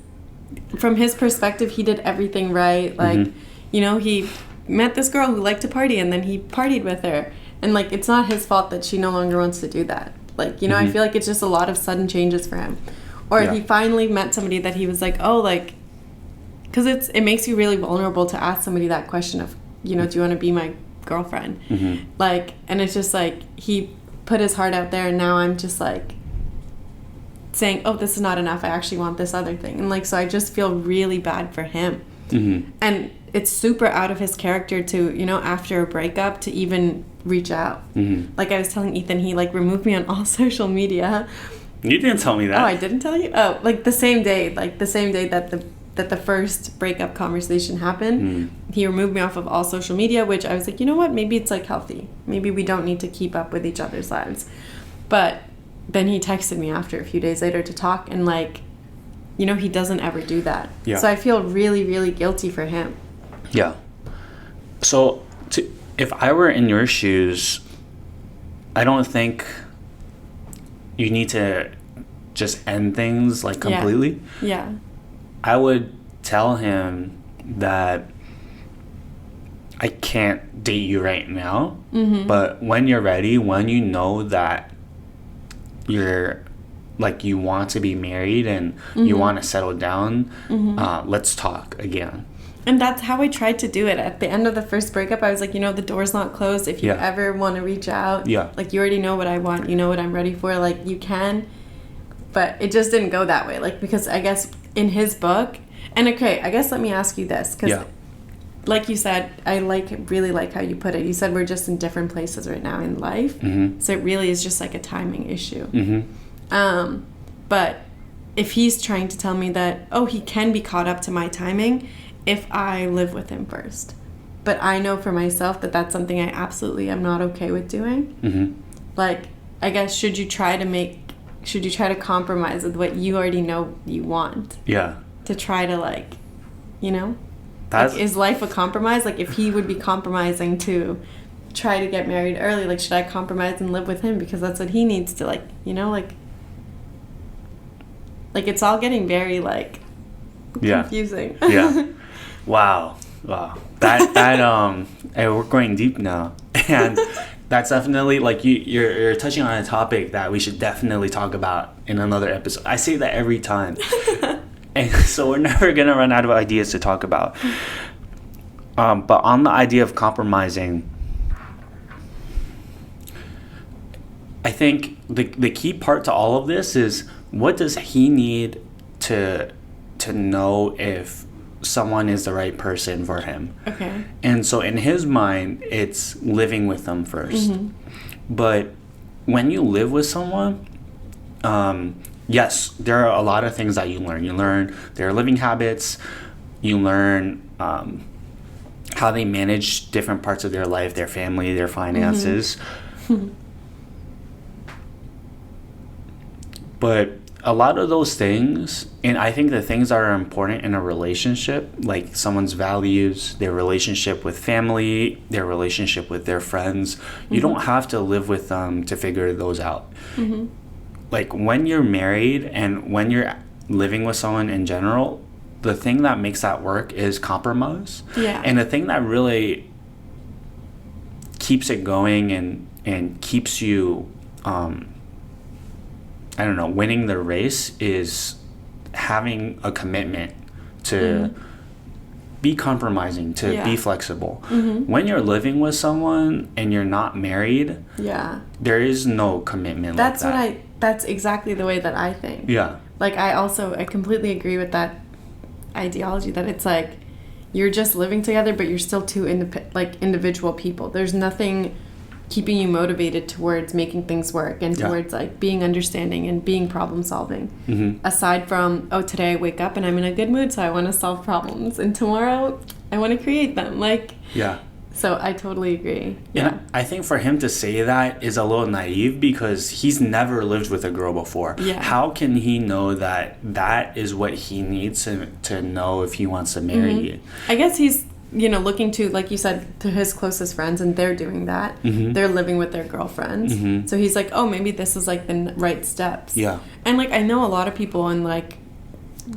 S2: from his perspective, he did everything right. Like, you know, he met this girl who liked to party, and then he partied with her. And like, it's not his fault that she no longer wants to do that. Like, you know, I feel like it's just a lot of sudden changes for him. Or he finally met somebody that he was like, oh, like, because it makes you really vulnerable to ask somebody that question of, you know, do you want to be my girlfriend? Like, and it's just like he put his heart out there, and now I'm just like saying, oh, this is not enough, I actually want this other thing. And like, so I just feel really bad for him. And it's super out of his character to, you know, after a breakup to even reach out. Like I was telling Ethan, he like removed me on all social media.
S1: You didn't tell me that.
S2: Oh, I didn't tell you? Oh, like the same day that the first breakup conversation happened, he removed me off of all social media, which I was like, you know what, maybe it's like healthy. Maybe we don't need to keep up with each other's lives. But then he texted me after a few days later to talk, and like, you know, he doesn't ever do that. So I feel really, really guilty for him.
S1: So if I were in your shoes, I don't think you need to just end things like completely.
S2: Yeah.
S1: I would tell him that I can't date you right now, but when you're ready, when you know that you're like you want to be married and you want to settle down, let's talk again.
S2: And that's how I tried to do it. At the end of the first breakup, I was like, the door's not closed. If you ever want to reach out, like, you already know what I want. You know what I'm ready for. Like, you can. But it just didn't go that way. Like, because I guess in his book, and okay, I guess let me ask you this. Because like you said, I really like how you put it. You said we're just in different places right now in life. So it really is just like a timing issue. But if he's trying to tell me that, he can be caught up to my timing if I live with him first. But I know for myself that that's something I absolutely am not okay with doing. Like, I guess, should you try to compromise with what you already know you want? To try to, like, like, is life a compromise? Like, if he would be compromising to try to get married early, like, should I compromise and live with him because that's what he needs to, like, like it's all getting very, like, confusing.
S1: Wow. That we're going deep now, and that's definitely, like, you're touching on a topic that we should definitely talk about in another episode. I say that every time. And so we're never going to run out of ideas to talk about. But on the idea of compromising, I think the key part to all of this is, what does he need to know if someone is the right person for him?
S2: Okay.
S1: And so in his mind, it's living with them first. But when you live with someone, yes, there are a lot of things that you learn. You learn their living habits. You learn how they manage different parts of their life, their family, their finances. But a lot of those things, and I think the things that are important in a relationship, like someone's values, their relationship with family, their relationship with their friends, you don't have to live with them to figure those out. Like, when you're married and when you're living with someone in general, the thing that makes that work is compromise. And the thing that really keeps it going and keeps you winning the race is having a commitment to be compromising, to be flexible. When you're living with someone and you're not married, there is no commitment.
S2: That's exactly the way that I think. Like, I completely agree with that ideology, that it's like you're just living together, but you're still two individual people. There's nothing keeping you motivated towards making things work and towards like being understanding and being problem solving. Aside from, today I wake up and I'm in a good mood, so I want to solve problems, and tomorrow I want to create them. Like, so I totally agree.
S1: And I think for him to say that is a little naive, because he's never lived with a girl before. How can he know that that is what he needs to know if he wants to marry you?
S2: I guess he's looking to, like you said, to his closest friends, and they're doing that. They're living with their girlfriends. So he's like, maybe this is like the right steps. And like, I know a lot of people, and like,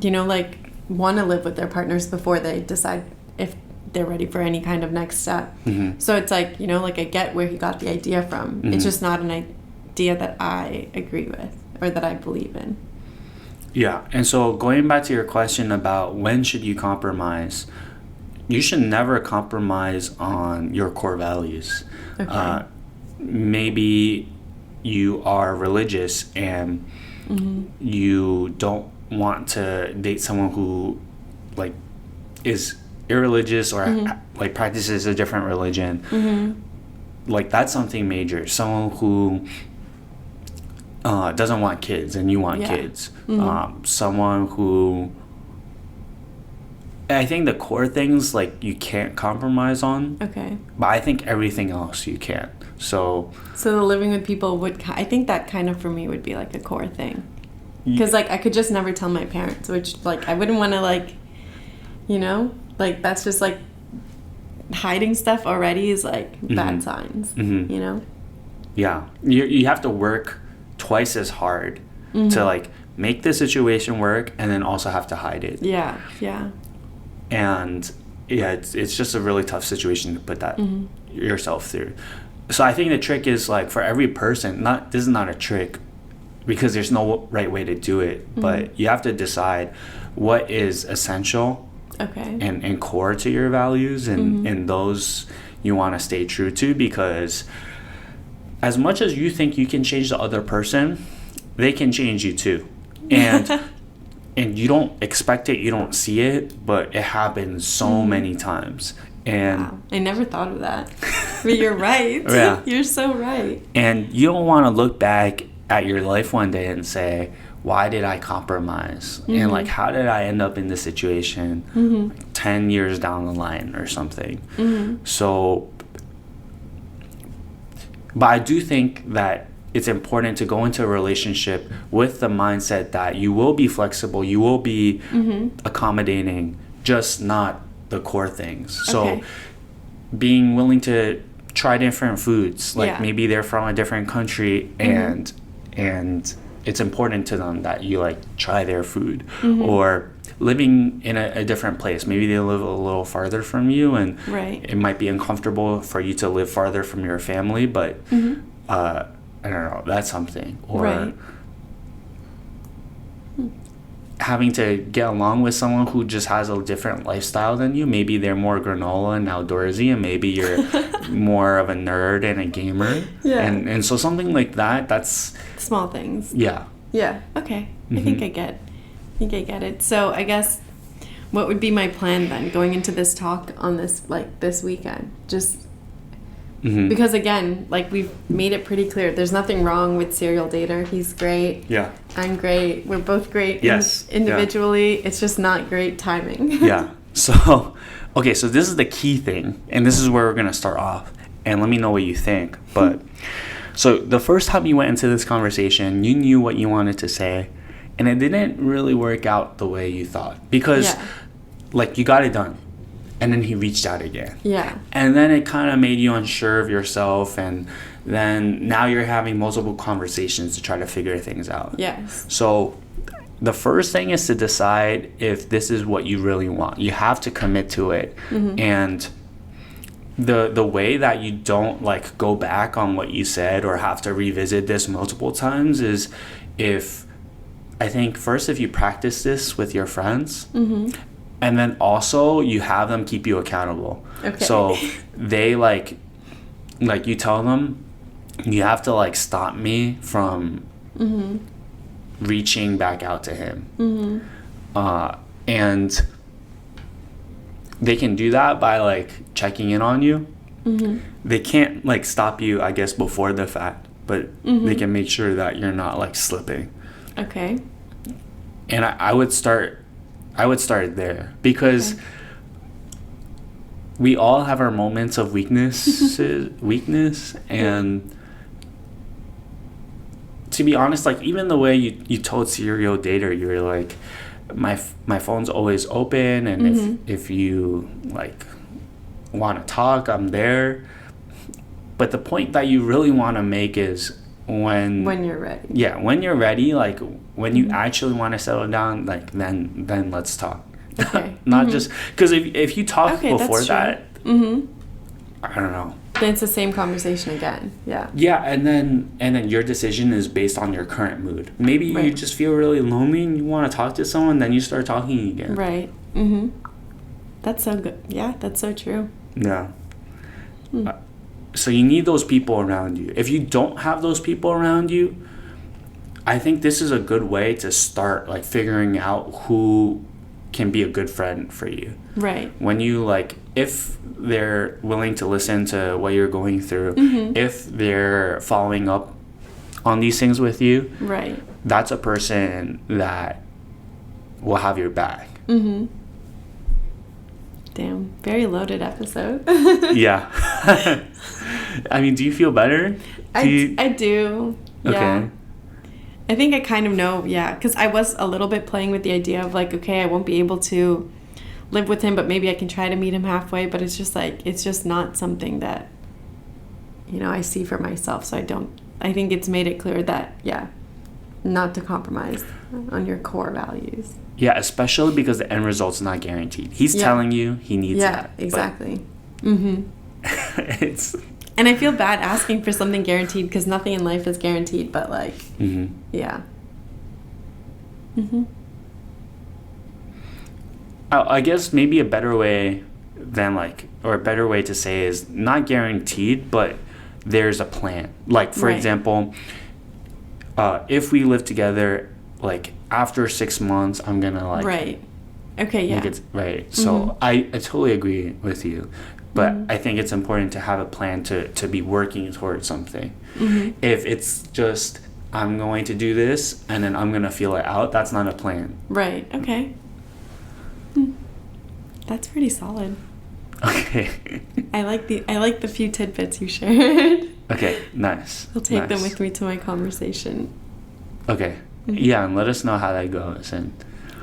S2: like, want to live with their partners before they decide if they're ready for any kind of next step. So it's like, like, I get where he got the idea from. It's just not an idea that I agree with or that I believe in.
S1: And so going back to your question about when should you compromise, you should never compromise on your core values. Maybe you are religious and you don't want to date someone who, like, is irreligious or like practices a different religion. Like, that's something major. Someone who doesn't want kids and you want kids. Someone who, I think the core things, like, you can't compromise on. But I think everything else you can. So the living with people I think that kind of for me would be like a core thing. Because like, I could just never tell my parents, which, like, I wouldn't want to, like, like, that's just like hiding stuff already is like bad signs. You have to work twice as hard to, like, make the situation work, and then also have to hide it. And yeah, it's just a really tough situation to put that yourself through. So I think the trick is like for every person, this is not a trick because there's no right way to do it, but you have to decide what is essential and core to your values, and those you want to stay true to, because as much as you think you can change the other person, they can change you too. And and you don't expect it, you don't see it, but it happens so many times. And
S2: wow. I never thought of that. But you're right.
S1: Yeah.
S2: You're so right.
S1: And you don't want to look back at your life one day and say, why did I compromise? And like, how did I end up in this situation like 10 years down the line or something? So, but I do think that it's important to go into a relationship with the mindset that you will be flexible, you will be accommodating, just not the core things. So being willing to try different foods, like maybe they're from a different country and it's important to them that you like try their food, or living in a different place. Maybe they live a little farther from you, and it might be uncomfortable for you to live farther from your family, but I don't know, that's something. Or having to get along with someone who just has a different lifestyle than you. Maybe they're more granola and outdoorsy, and maybe you're more of a nerd and a gamer. And so something like that, that's...
S2: small things.
S1: Yeah.
S2: Yeah, okay. I think I get it. So I guess what would be my plan then, going into this talk on this weekend? Just... because again, like we've made it pretty clear, there's nothing wrong with serial dater. He's great. Yeah. I'm great. We're both great. Yes. Individually. Yeah. It's just not great timing.
S1: Yeah. So, okay, so this is the key thing, and this is where we're gonna start off. And let me know what you think. But so the first time you went into this conversation, you knew what you wanted to say, and it didn't really work out the way you thought, because like you got it done. And then he reached out again. Yeah. And then it kind of made you unsure of yourself. And then now you're having multiple conversations to try to figure things out. Yes. So the first thing is to decide if this is what you really want. You have to commit to it. And the way that you don't like go back on what you said or have to revisit this multiple times is if you practice this with your friends. And then also you have them keep you accountable. Okay. So they like you tell them, you have to like stop me from reaching back out to him. And they can do that by like checking in on you. They can't like stop you, I guess, before the fact, but they can make sure that you're not like slipping. Okay. And I would start there, because we all have our moments of weakness, and to be honest, like even the way you told serial dater, you were like, my phone's always open, and if you like want to talk, I'm there. But the point that you really want to make is when you're ready. Yeah, when you're ready, like when you actually want to settle down, like then let's talk. Okay. Not just because if you talk before that, I don't know.
S2: Then it's the same conversation again. Yeah.
S1: Yeah, and then your decision is based on your current mood. Maybe you just feel really lonely and you want to talk to someone, then you start talking again.
S2: Right. That's so good. Yeah, that's so true.
S1: Yeah. So you need those people around you. If you don't have those people around you, I think this is a good way to start like figuring out who can be a good friend for you. Right. When you like, if they're willing to listen to what you're going through, if they're following up on these things with you, right, that's a person that will have your back.
S2: Damn, very loaded episode.
S1: Yeah. I mean, do you feel better?
S2: I do. Yeah. Okay. I think I kind of know, because I was a little bit playing with the idea of like, okay, I won't be able to live with him, but maybe I can try to meet him halfway. But it's just like, it's just not something that, I see for myself. So I think it's made it clear that, not to compromise on your core values.
S1: Yeah, especially because the end result's not guaranteed. He's telling you he needs that.
S2: Yeah, exactly. Mm-hmm.
S1: It's...
S2: And I feel bad asking for something guaranteed because nothing in life is guaranteed, but like, yeah. Mm-hmm.
S1: I guess maybe a better way than like, or a better way to say is not guaranteed, but there's a plan. Like, for example, if we live together, like after 6 months, I'm gonna like...
S2: Right. Okay, yeah.
S1: Right. So I totally agree with you. But I think it's important to have a plan to be working towards something. If it's just, I'm going to do this and then I'm going to feel it out, that's not a plan.
S2: Right. Okay. That's pretty solid.
S1: Okay.
S2: I like the few tidbits you shared.
S1: Okay, nice.
S2: I'll take them with me to my conversation.
S1: Okay. Yeah, and let us know how that goes. And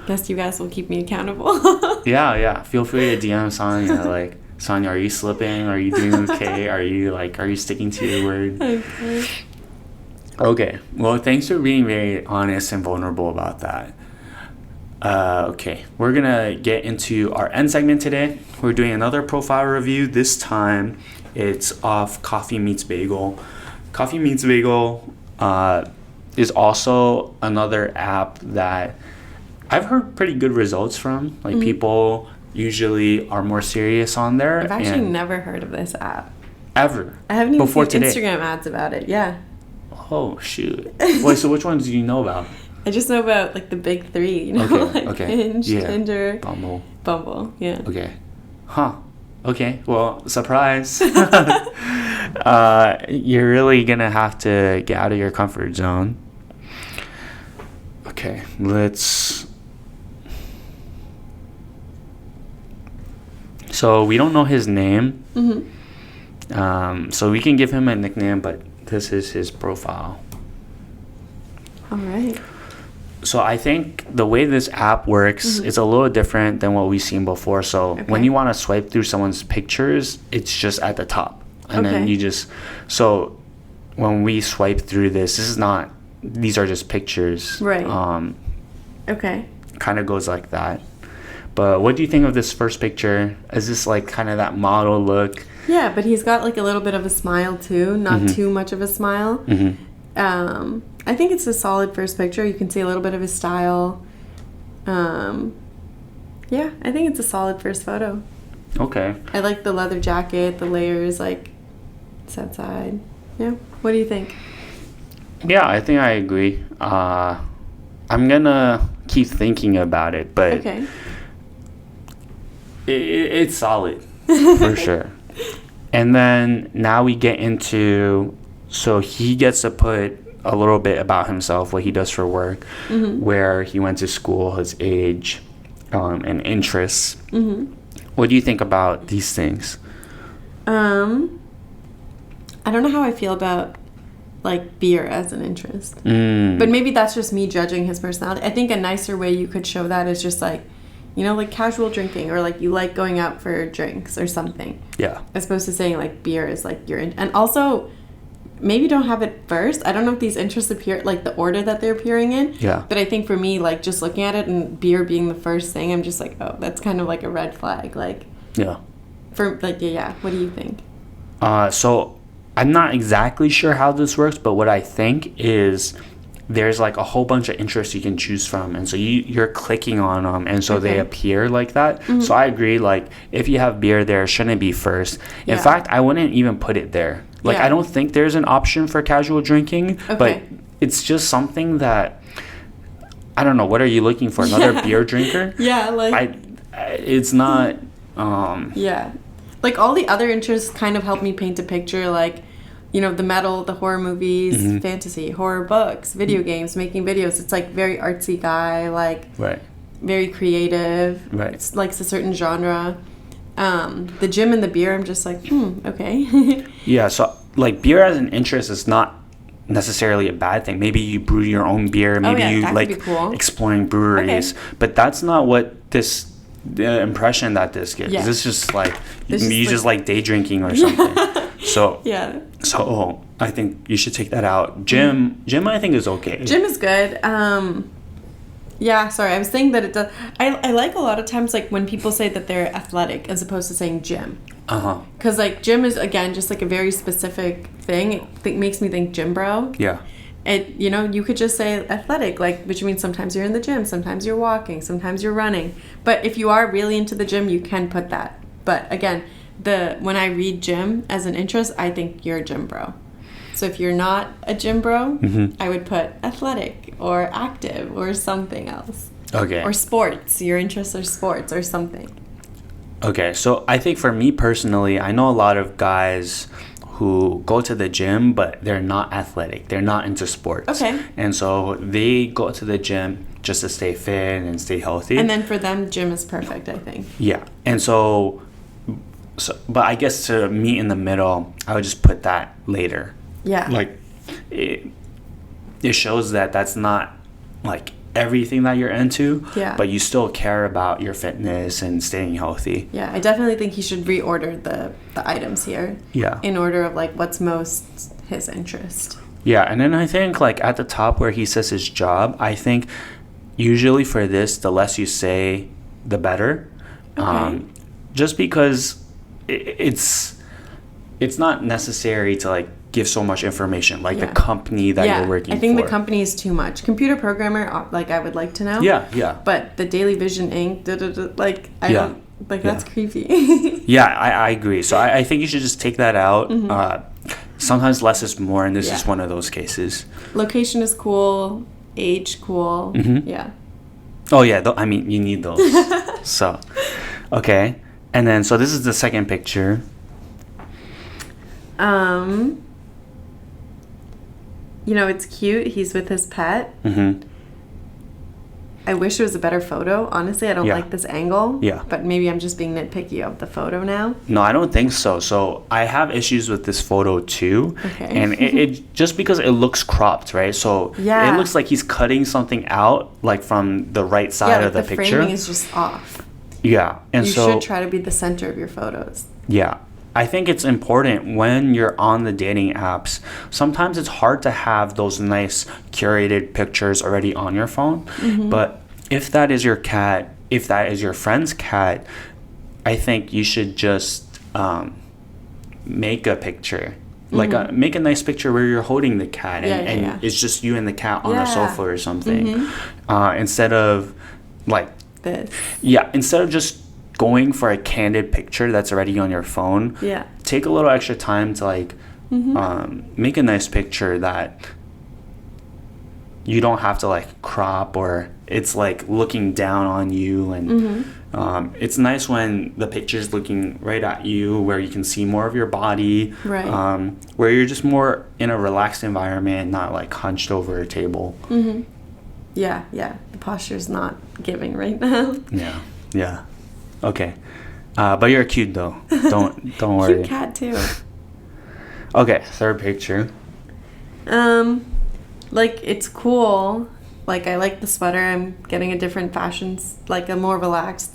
S2: guess you guys will keep me accountable.
S1: Yeah. Feel free to DM Sania, like, Sania, are you slipping? Are you doing okay? Are you sticking to your word? Okay. Well, thanks for being very honest and vulnerable about that. Okay. We're going to get into our end segment today. We're doing another profile review. This time, it's off Coffee Meets Bagel. Coffee Meets Bagel is also another app that I've heard pretty good results from. Like, people... usually are more serious on there.
S2: I've actually never heard of this app.
S1: Ever.
S2: I haven't even
S1: before
S2: seen
S1: today.
S2: Instagram ads about it. Yeah.
S1: Oh, shoot. Wait, so which ones do you know about?
S2: I just know about, like, the big three, you know?
S1: Okay.
S2: Hinge,
S1: Yeah.
S2: Tinder.
S1: Bumble,
S2: yeah.
S1: Okay. Huh. Okay, well, surprise. You're really gonna have to get out of your comfort zone. Okay, let's... So we don't know his name. So we can give him a nickname, but this is his profile.
S2: All right.
S1: So I think the way this app works is a little different than what we've seen before. So when you want to swipe through someone's pictures, it's just at the top. And then you just... So when we swipe through these are just pictures.
S2: Right. Okay.
S1: Kind of goes like that. But what do you think of this first picture? Is this like kind of that model look?
S2: Yeah, but he's got like a little bit of a smile too, not too much of a smile. I think it's a solid first picture. You can see a little bit of his style. Yeah, I think it's a solid first photo.
S1: Okay.
S2: I like the leather jacket, the layers, like, it's outside. Yeah. What do you think?
S1: Yeah, I think I agree. I'm gonna keep thinking about it, but...
S2: Okay.
S1: It's solid, for sure. And then now we get into... So he gets to put a little bit about himself, what he does for work, where he went to school, his age, and interests. What do you think about these things?
S2: I don't know how I feel about, like, beer as an interest. But maybe that's just me judging his personality. I think a nicer way you could show that is just, like, you know, like casual drinking, or like you like going out for drinks or something.
S1: Yeah.
S2: As opposed to saying like beer is like your... And also, maybe don't have it first. I don't know if these interests appear, like the order that they're appearing in.
S1: Yeah.
S2: But I think for me, like just looking at it and beer being the first thing, I'm just like, oh, that's kind of like a red flag. Like...
S1: Yeah.
S2: For like, yeah. What do you think?
S1: So I'm not exactly sure how this works, but what I think is... There's like a whole bunch of interests you can choose from, and so you're clicking on them, and so they appear like that. So I agree, like if you have beer there, it shouldn't be first. In fact, I wouldn't even put it there. Like I don't think there's an option for casual drinking, but it's just something that I don't know. What are you looking for? Another beer drinker?
S2: Yeah, like
S1: it's not.
S2: Yeah, like all the other interests kind of help me paint a picture, like. You know, the metal, the horror movies, fantasy, horror books, video games, making videos. It's like very artsy guy, like very creative.
S1: Right.
S2: It's likes a certain genre. The gym and the beer, I'm just like, okay.
S1: Yeah, so like beer as an interest is not necessarily a bad thing. Maybe you brew your own beer. Maybe you like exploring breweries. Okay. But that's not what the impression that this gives. Yeah. This is just like you just like day drinking or something. So I think you should take that out. Gym I think is okay.
S2: Gym is good. Yeah, sorry, I was saying that it does. I like a lot of times like when people say that they're athletic as opposed to saying gym. Because like gym is again just like a very specific thing. It makes me think gym bro.
S1: Yeah.
S2: You could just say athletic, like, which means sometimes you're in the gym, sometimes you're walking, sometimes you're running. But if you are really into the gym, you can put that. But again, when I read gym as an interest, I think you're a gym bro. So if you're not a gym bro, I would put athletic or active or something else.
S1: Okay.
S2: Or sports. Your interests are sports or something.
S1: Okay, so I think for me personally, I know a lot of guys who go to the gym, but they're not athletic. They're not into sports.
S2: Okay.
S1: And so they go to the gym just to stay fit and stay healthy.
S2: And then for them, gym is perfect, I think.
S1: Yeah. And so but I guess to meet in the middle, I would just put that later.
S2: Yeah.
S1: Like, it shows that that's not, like, everything that you're into, but you still care about your fitness and staying healthy.
S2: Yeah, I definitely think he should reorder the items here.
S1: Yeah.
S2: In order of, like, what's most his interest.
S1: Yeah, and then I think, like, at the top where he says his job, I think usually for this, the less you say, the better.
S2: Okay.
S1: Just because it's not necessary to, like, give so much information, like the company that you're working for.
S2: I think the company is too much. Computer programmer, like, I would like to know.
S1: Yeah.
S2: But the Daily Vision Inc., like, I don't, like, that's creepy.
S1: Yeah, I agree. So I think you should just take that out. Sometimes less is more, and this is one of those cases.
S2: Location is cool. Age, cool. Yeah.
S1: Oh, yeah. I mean, you need those. So, okay. And then, so this is the second picture.
S2: It's cute. He's with his pet. I wish it was a better photo. Honestly, I don't like this angle.
S1: Yeah.
S2: But maybe I'm just being nitpicky of the photo now.
S1: No, I don't think so. So I have issues with this photo too.
S2: Okay.
S1: And it just because it looks cropped, right? So it looks like he's cutting something out, like from the right side of the picture.
S2: The framing is just off.
S1: Yeah. And
S2: you should try to be the center of your photos.
S1: Yeah. I think it's important when you're on the dating apps. Sometimes it's hard to have those nice curated pictures already on your phone. But if that is your cat, if that is your friend's cat, I think you should just make a picture. Like make a nice picture where you're holding the cat and it's just you and the cat on a sofa or something. Instead of like
S2: this.
S1: Yeah, instead of just going for a candid picture that's already on your phone, take a little extra time to like make a nice picture that you don't have to like crop or it's like looking down on you. And it's nice when the picture's looking right at you where you can see more of your body, where you're just more in a relaxed environment, not like hunched over a table.
S2: Yeah, the posture's not giving right now.
S1: Yeah. Okay. But you're cute though. Don't worry.
S2: Cute cat too.
S1: Okay, third picture.
S2: Like it's cool. Like I like the sweater. I'm getting a different fashion, like a more relaxed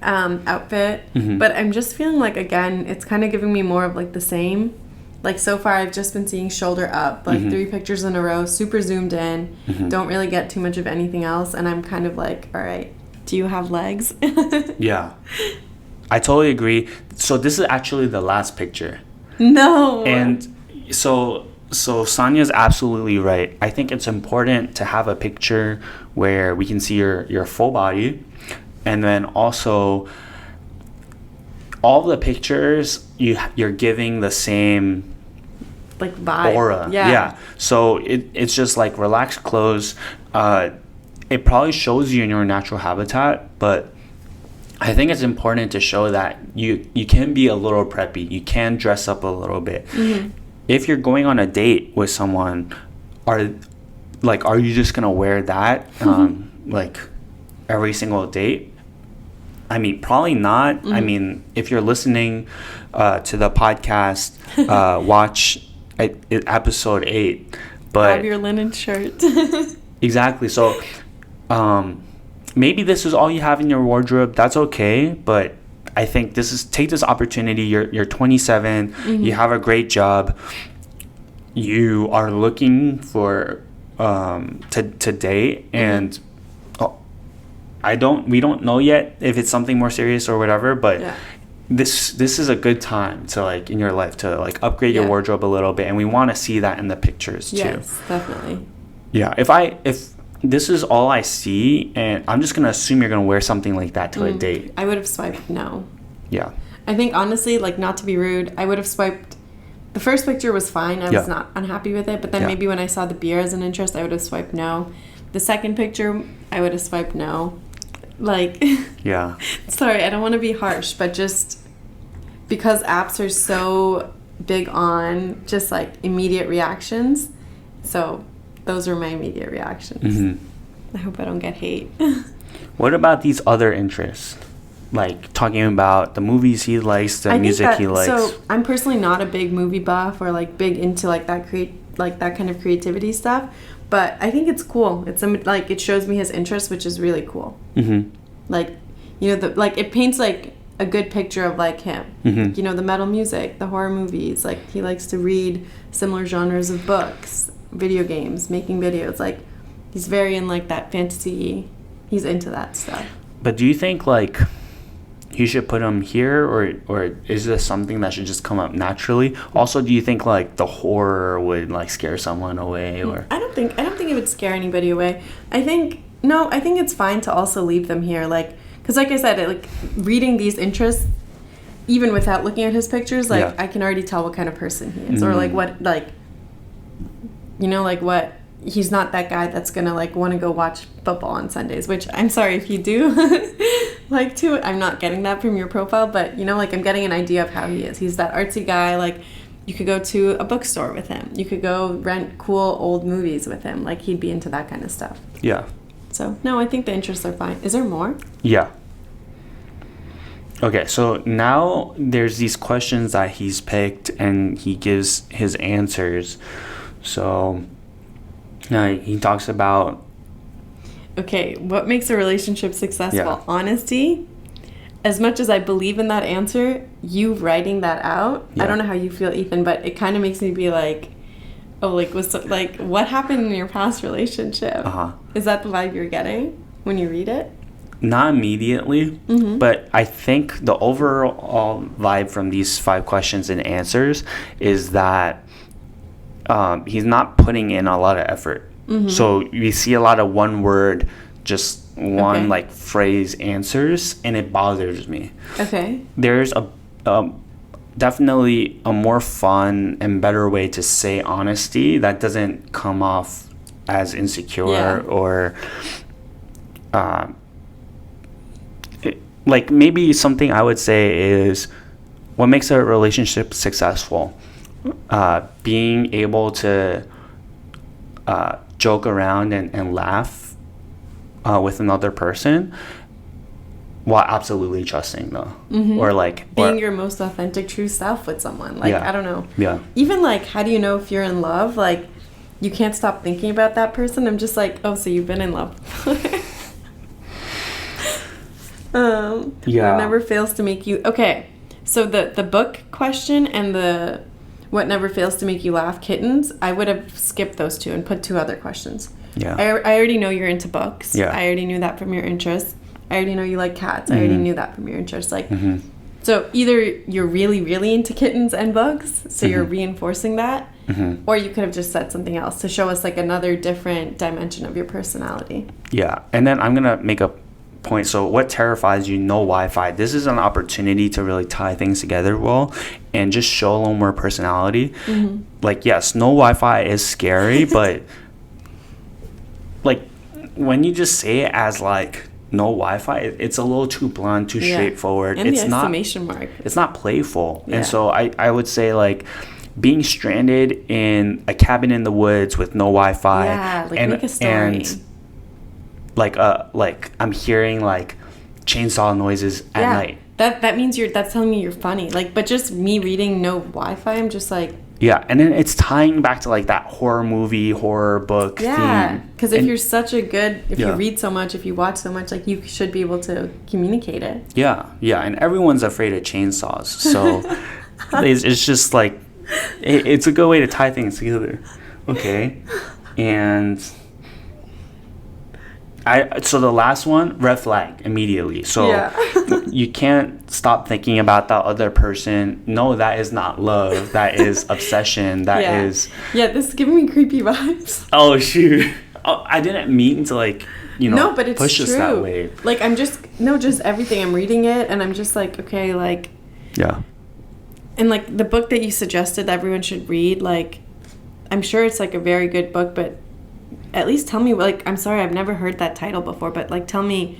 S2: outfit. But I'm just feeling like again, it's kind of giving me more of like the same. Like so far, I've just been seeing shoulder up, like 3 pictures in a row, super zoomed in. Don't really get too much of anything else, and I'm kind of like, all right. Do you have legs?
S1: Yeah. I totally agree. So this is actually the last picture.
S2: No.
S1: And so Sania's absolutely right. I think it's important to have a picture where we can see your full body. And then also all the pictures you're giving the same
S2: like vibe.
S1: Aura. Yeah. So it's just like relaxed clothes. It probably shows you in your natural habitat, but I think it's important to show that you can be a little preppy. You can dress up a little bit. If you're going on a date with someone, are you just gonna wear that like every single date? I mean, probably not. I mean, if you're listening to the podcast, watch episode 8. But
S2: have your linen shirt.
S1: Exactly. So maybe this is all you have in your wardrobe. That's okay, but I think take this opportunity. You're 27. You have a great job. you are looking for to date, and we don't know yet if it's something more serious or whatever, but this is a good time to like in your life to like upgrade your wardrobe a little bit, and we want to see that in the pictures too.
S2: Yes, definitely.
S1: Yeah, if this is all I see, and I'm just gonna assume you're gonna wear something like that to a date,
S2: I would have swiped no.
S1: Yeah.
S2: I think honestly, like, not to be rude, I would have swiped. The first picture was fine. I was not unhappy with it, but then maybe when I saw the beer as an interest, I would have swiped no. The second picture, I would have swiped no. Like,
S1: yeah.
S2: Sorry, I don't want to be harsh, but just because apps are so big on just like immediate reactions, so those are my immediate reactions.
S1: Mm-hmm.
S2: I hope I don't get hate.
S1: What about these other interests? Like talking about the movies he likes, the music he likes.
S2: So I'm personally not a big movie buff or like big into like that kind of creativity stuff, but I think it's cool. It's like it shows me his interests, which is really cool.
S1: Mm-hmm.
S2: Like, you know, like it paints like a good picture of like him.
S1: Mm-hmm.
S2: You know, the metal music, the horror movies. Like he likes to read similar genres of books, video games, making videos. Like he's very in like that fantasy. He's into that stuff.
S1: But do you think like you should put him here, or is this something that should just come up naturally? Also, do you think like the horror would like scare someone away, or
S2: I don't think it would scare anybody away. I think it's fine to also leave them here, like, because like I said, like reading these interests, even without looking at his pictures, like I can already tell what kind of person he is, or like what, like, you know, like what. He's not that guy that's gonna like want to go watch football on Sundays, which I'm sorry if you do like to. I'm not getting that from your profile, but you know, like I'm getting an idea of how he is. He's that artsy guy. Like you could go to a bookstore with him. You could go rent cool old movies with him. Like he'd be into that kind of stuff.
S1: Yeah.
S2: So no, I think the interests are fine. Is there more?
S1: Yeah. Okay, so now there's these questions that he's picked and he gives his answers. So he talks about...
S2: Okay, what makes a relationship successful?
S1: Yeah.
S2: Honesty. As much as I believe in that answer, you writing that out,
S1: Yeah.
S2: I don't know how you feel, Ethan, but it kind of makes me be like, oh, like, what happened in your past relationship?
S1: Uh-huh.
S2: Is that the vibe you're getting when you read it?
S1: Not immediately, but I think the overall vibe from these 5 questions and answers is that he's not putting in a lot of effort. So you see a lot of one word, just one like phrase answers, and it bothers me.
S2: Okay.
S1: There's a definitely a more fun and better way to say honesty that doesn't come off as insecure or like maybe something I would say is what makes a relationship successful. Being able to joke around and laugh with another person while absolutely trusting them. Or like...
S2: Being your most authentic, true self with someone. Like, I don't know.
S1: Yeah.
S2: Even like, how do you know if you're in love? Like, you can't stop thinking about that person. I'm just like, oh, so you've been in love. What never fails to make you... Okay, so the book question and the what never fails to make you laugh, kittens, I would have skipped those 2 and put 2 other questions.
S1: Yeah.
S2: I already know you're into books.
S1: Yeah.
S2: I already knew that from your interests. I already know you like cats. I already knew that from your interests. Like, so either you're really, really into kittens and bugs, so you're reinforcing that, or you could have just said something else to show us like another different dimension of your personality.
S1: Yeah, and then I'm gonna make a point. So what terrifies you? No Wi-Fi. This is an opportunity to really tie things together well and just show a little more personality. Like, yes, no Wi-Fi is scary, but like when you just say it as like no Wi-Fi, it's a little too blunt, too straightforward.
S2: And
S1: it's
S2: the
S1: not
S2: exclamation mark.
S1: It's not playful. And so I would say like being stranded in a cabin in the woods with no Wi-Fi.
S2: Yeah, like make a story.
S1: And like I'm hearing like chainsaw noises at night.
S2: That means that's telling me you're funny. Like, but just me reading no Wi-Fi, I'm just like...
S1: Yeah, and then it's tying back to like that horror movie, horror book theme.
S2: Because if you're such a good... If you read so much, if you watch so much, like you should be able to communicate it.
S1: Yeah, and everyone's afraid of chainsaws. So it's just like It's a good way to tie things together. Okay. And so the last one, red flag immediately. So you can't stop thinking about that other person. No, that is not love. That is obsession. That is.
S2: Yeah, this is giving me creepy vibes.
S1: Oh, shoot. Oh, I didn't mean to, like,
S2: no, but it's
S1: push
S2: true.
S1: us that way.
S2: Like, just everything. I'm reading it, and I'm just like, okay, like.
S1: Yeah.
S2: And, like, the book that you suggested that everyone should read, like, I'm sure it's, like, a very good book, but at least tell me, like, I'm sorry, I've never heard that title before, but, like, tell me,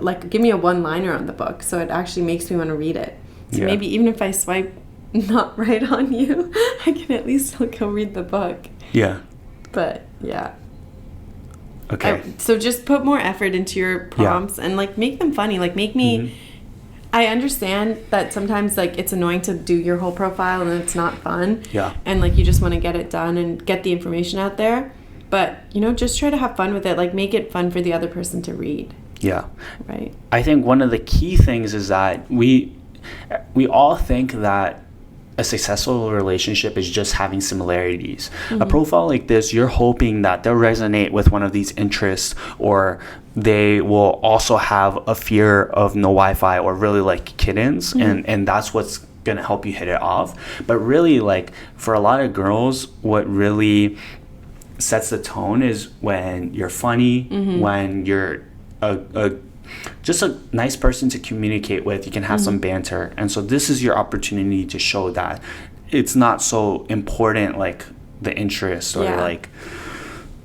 S2: like, give me a one-liner on the book so it actually makes me want to read it. So maybe even if I swipe not right on you, I can at least still go read the book.
S1: Yeah.
S2: But, yeah.
S1: Okay.
S2: So just put more effort into your prompts and, like, make them funny. Like, make me... I understand that sometimes, like, it's annoying to do your whole profile and it's not fun.
S1: Yeah.
S2: And, like, you just want to get it done and get the information out there. But, just try to have fun with it. Like, make it fun for the other person to read.
S1: Yeah.
S2: Right.
S1: I think one of the key things is that we all think that a successful relationship is just having similarities. A profile like this, you're hoping that they'll resonate with one of these interests, or they will also have a fear of no Wi-Fi or really like kittens, and that's what's gonna help you hit it off. But really, like, for a lot of girls, what really sets the tone is when you're funny, when you're just a nice person to communicate with. You can have some banter, and so this is your opportunity to show that it's not so important, like the interest or like,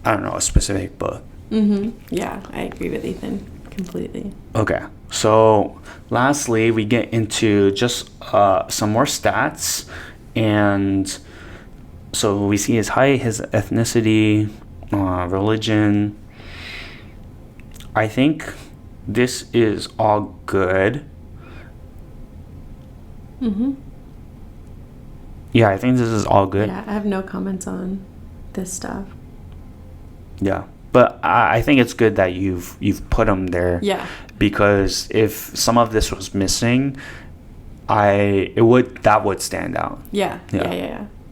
S1: I don't know, a specific book.
S2: Yeah, I agree with Ethan completely.
S1: Okay, so lastly, we get into just some more stats, and so we see his height, his ethnicity, religion. I think this is all good. Yeah, I think this is all good.
S2: Yeah, I have no comments on this stuff.
S1: Yeah, but I think it's good that you've put them there.
S2: Yeah.
S1: Because if some of this was missing, that would stand out.
S2: Yeah.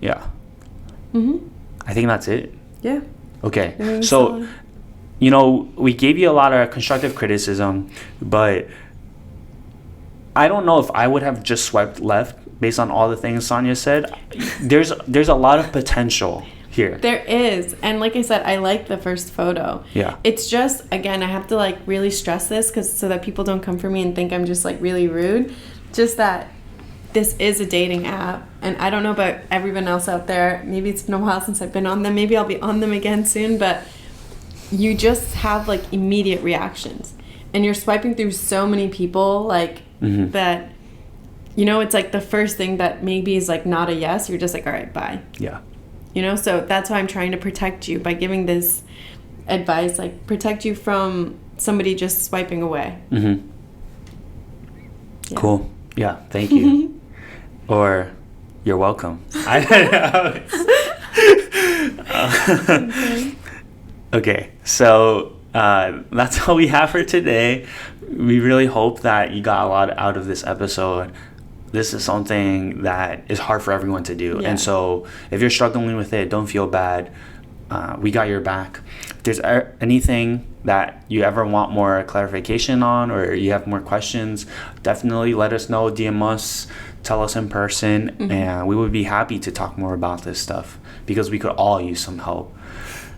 S1: Yeah. I think that's it.
S2: Yeah.
S1: Okay. So, we gave you a lot of constructive criticism, but I don't know if I would have just swiped left based on all the things Sania said. There's a lot of potential here.
S2: There is. And like I said, I like the first photo.
S1: Yeah.
S2: It's just, again, I have to, like, really stress this so that people don't come for me and think I'm just, like, really rude. Just that this is a dating app, and I don't know about everyone else out there. Maybe it's been a while since I've been on them. Maybe I'll be on them again soon, but you just have, like, immediate reactions, and you're swiping through so many people, like, that, it's like the first thing that maybe is, like, not a yes. You're just like, all right, bye.
S1: Yeah.
S2: So that's why I'm trying to protect you by giving this advice, like, protect you from somebody just swiping away.
S1: Yeah. Cool. Yeah, thank you. Or you're welcome. I don't know. Okay, so that's all we have for today. We really hope that you got a lot out of this episode. This is something that is hard for everyone to do. And so if you're struggling with it, don't feel bad. We got your back. If there's anything that you ever want more clarification on, or you have more questions, definitely let us know. DM us, tell us in person, and we would be happy to talk more about this stuff, because we could all use some help.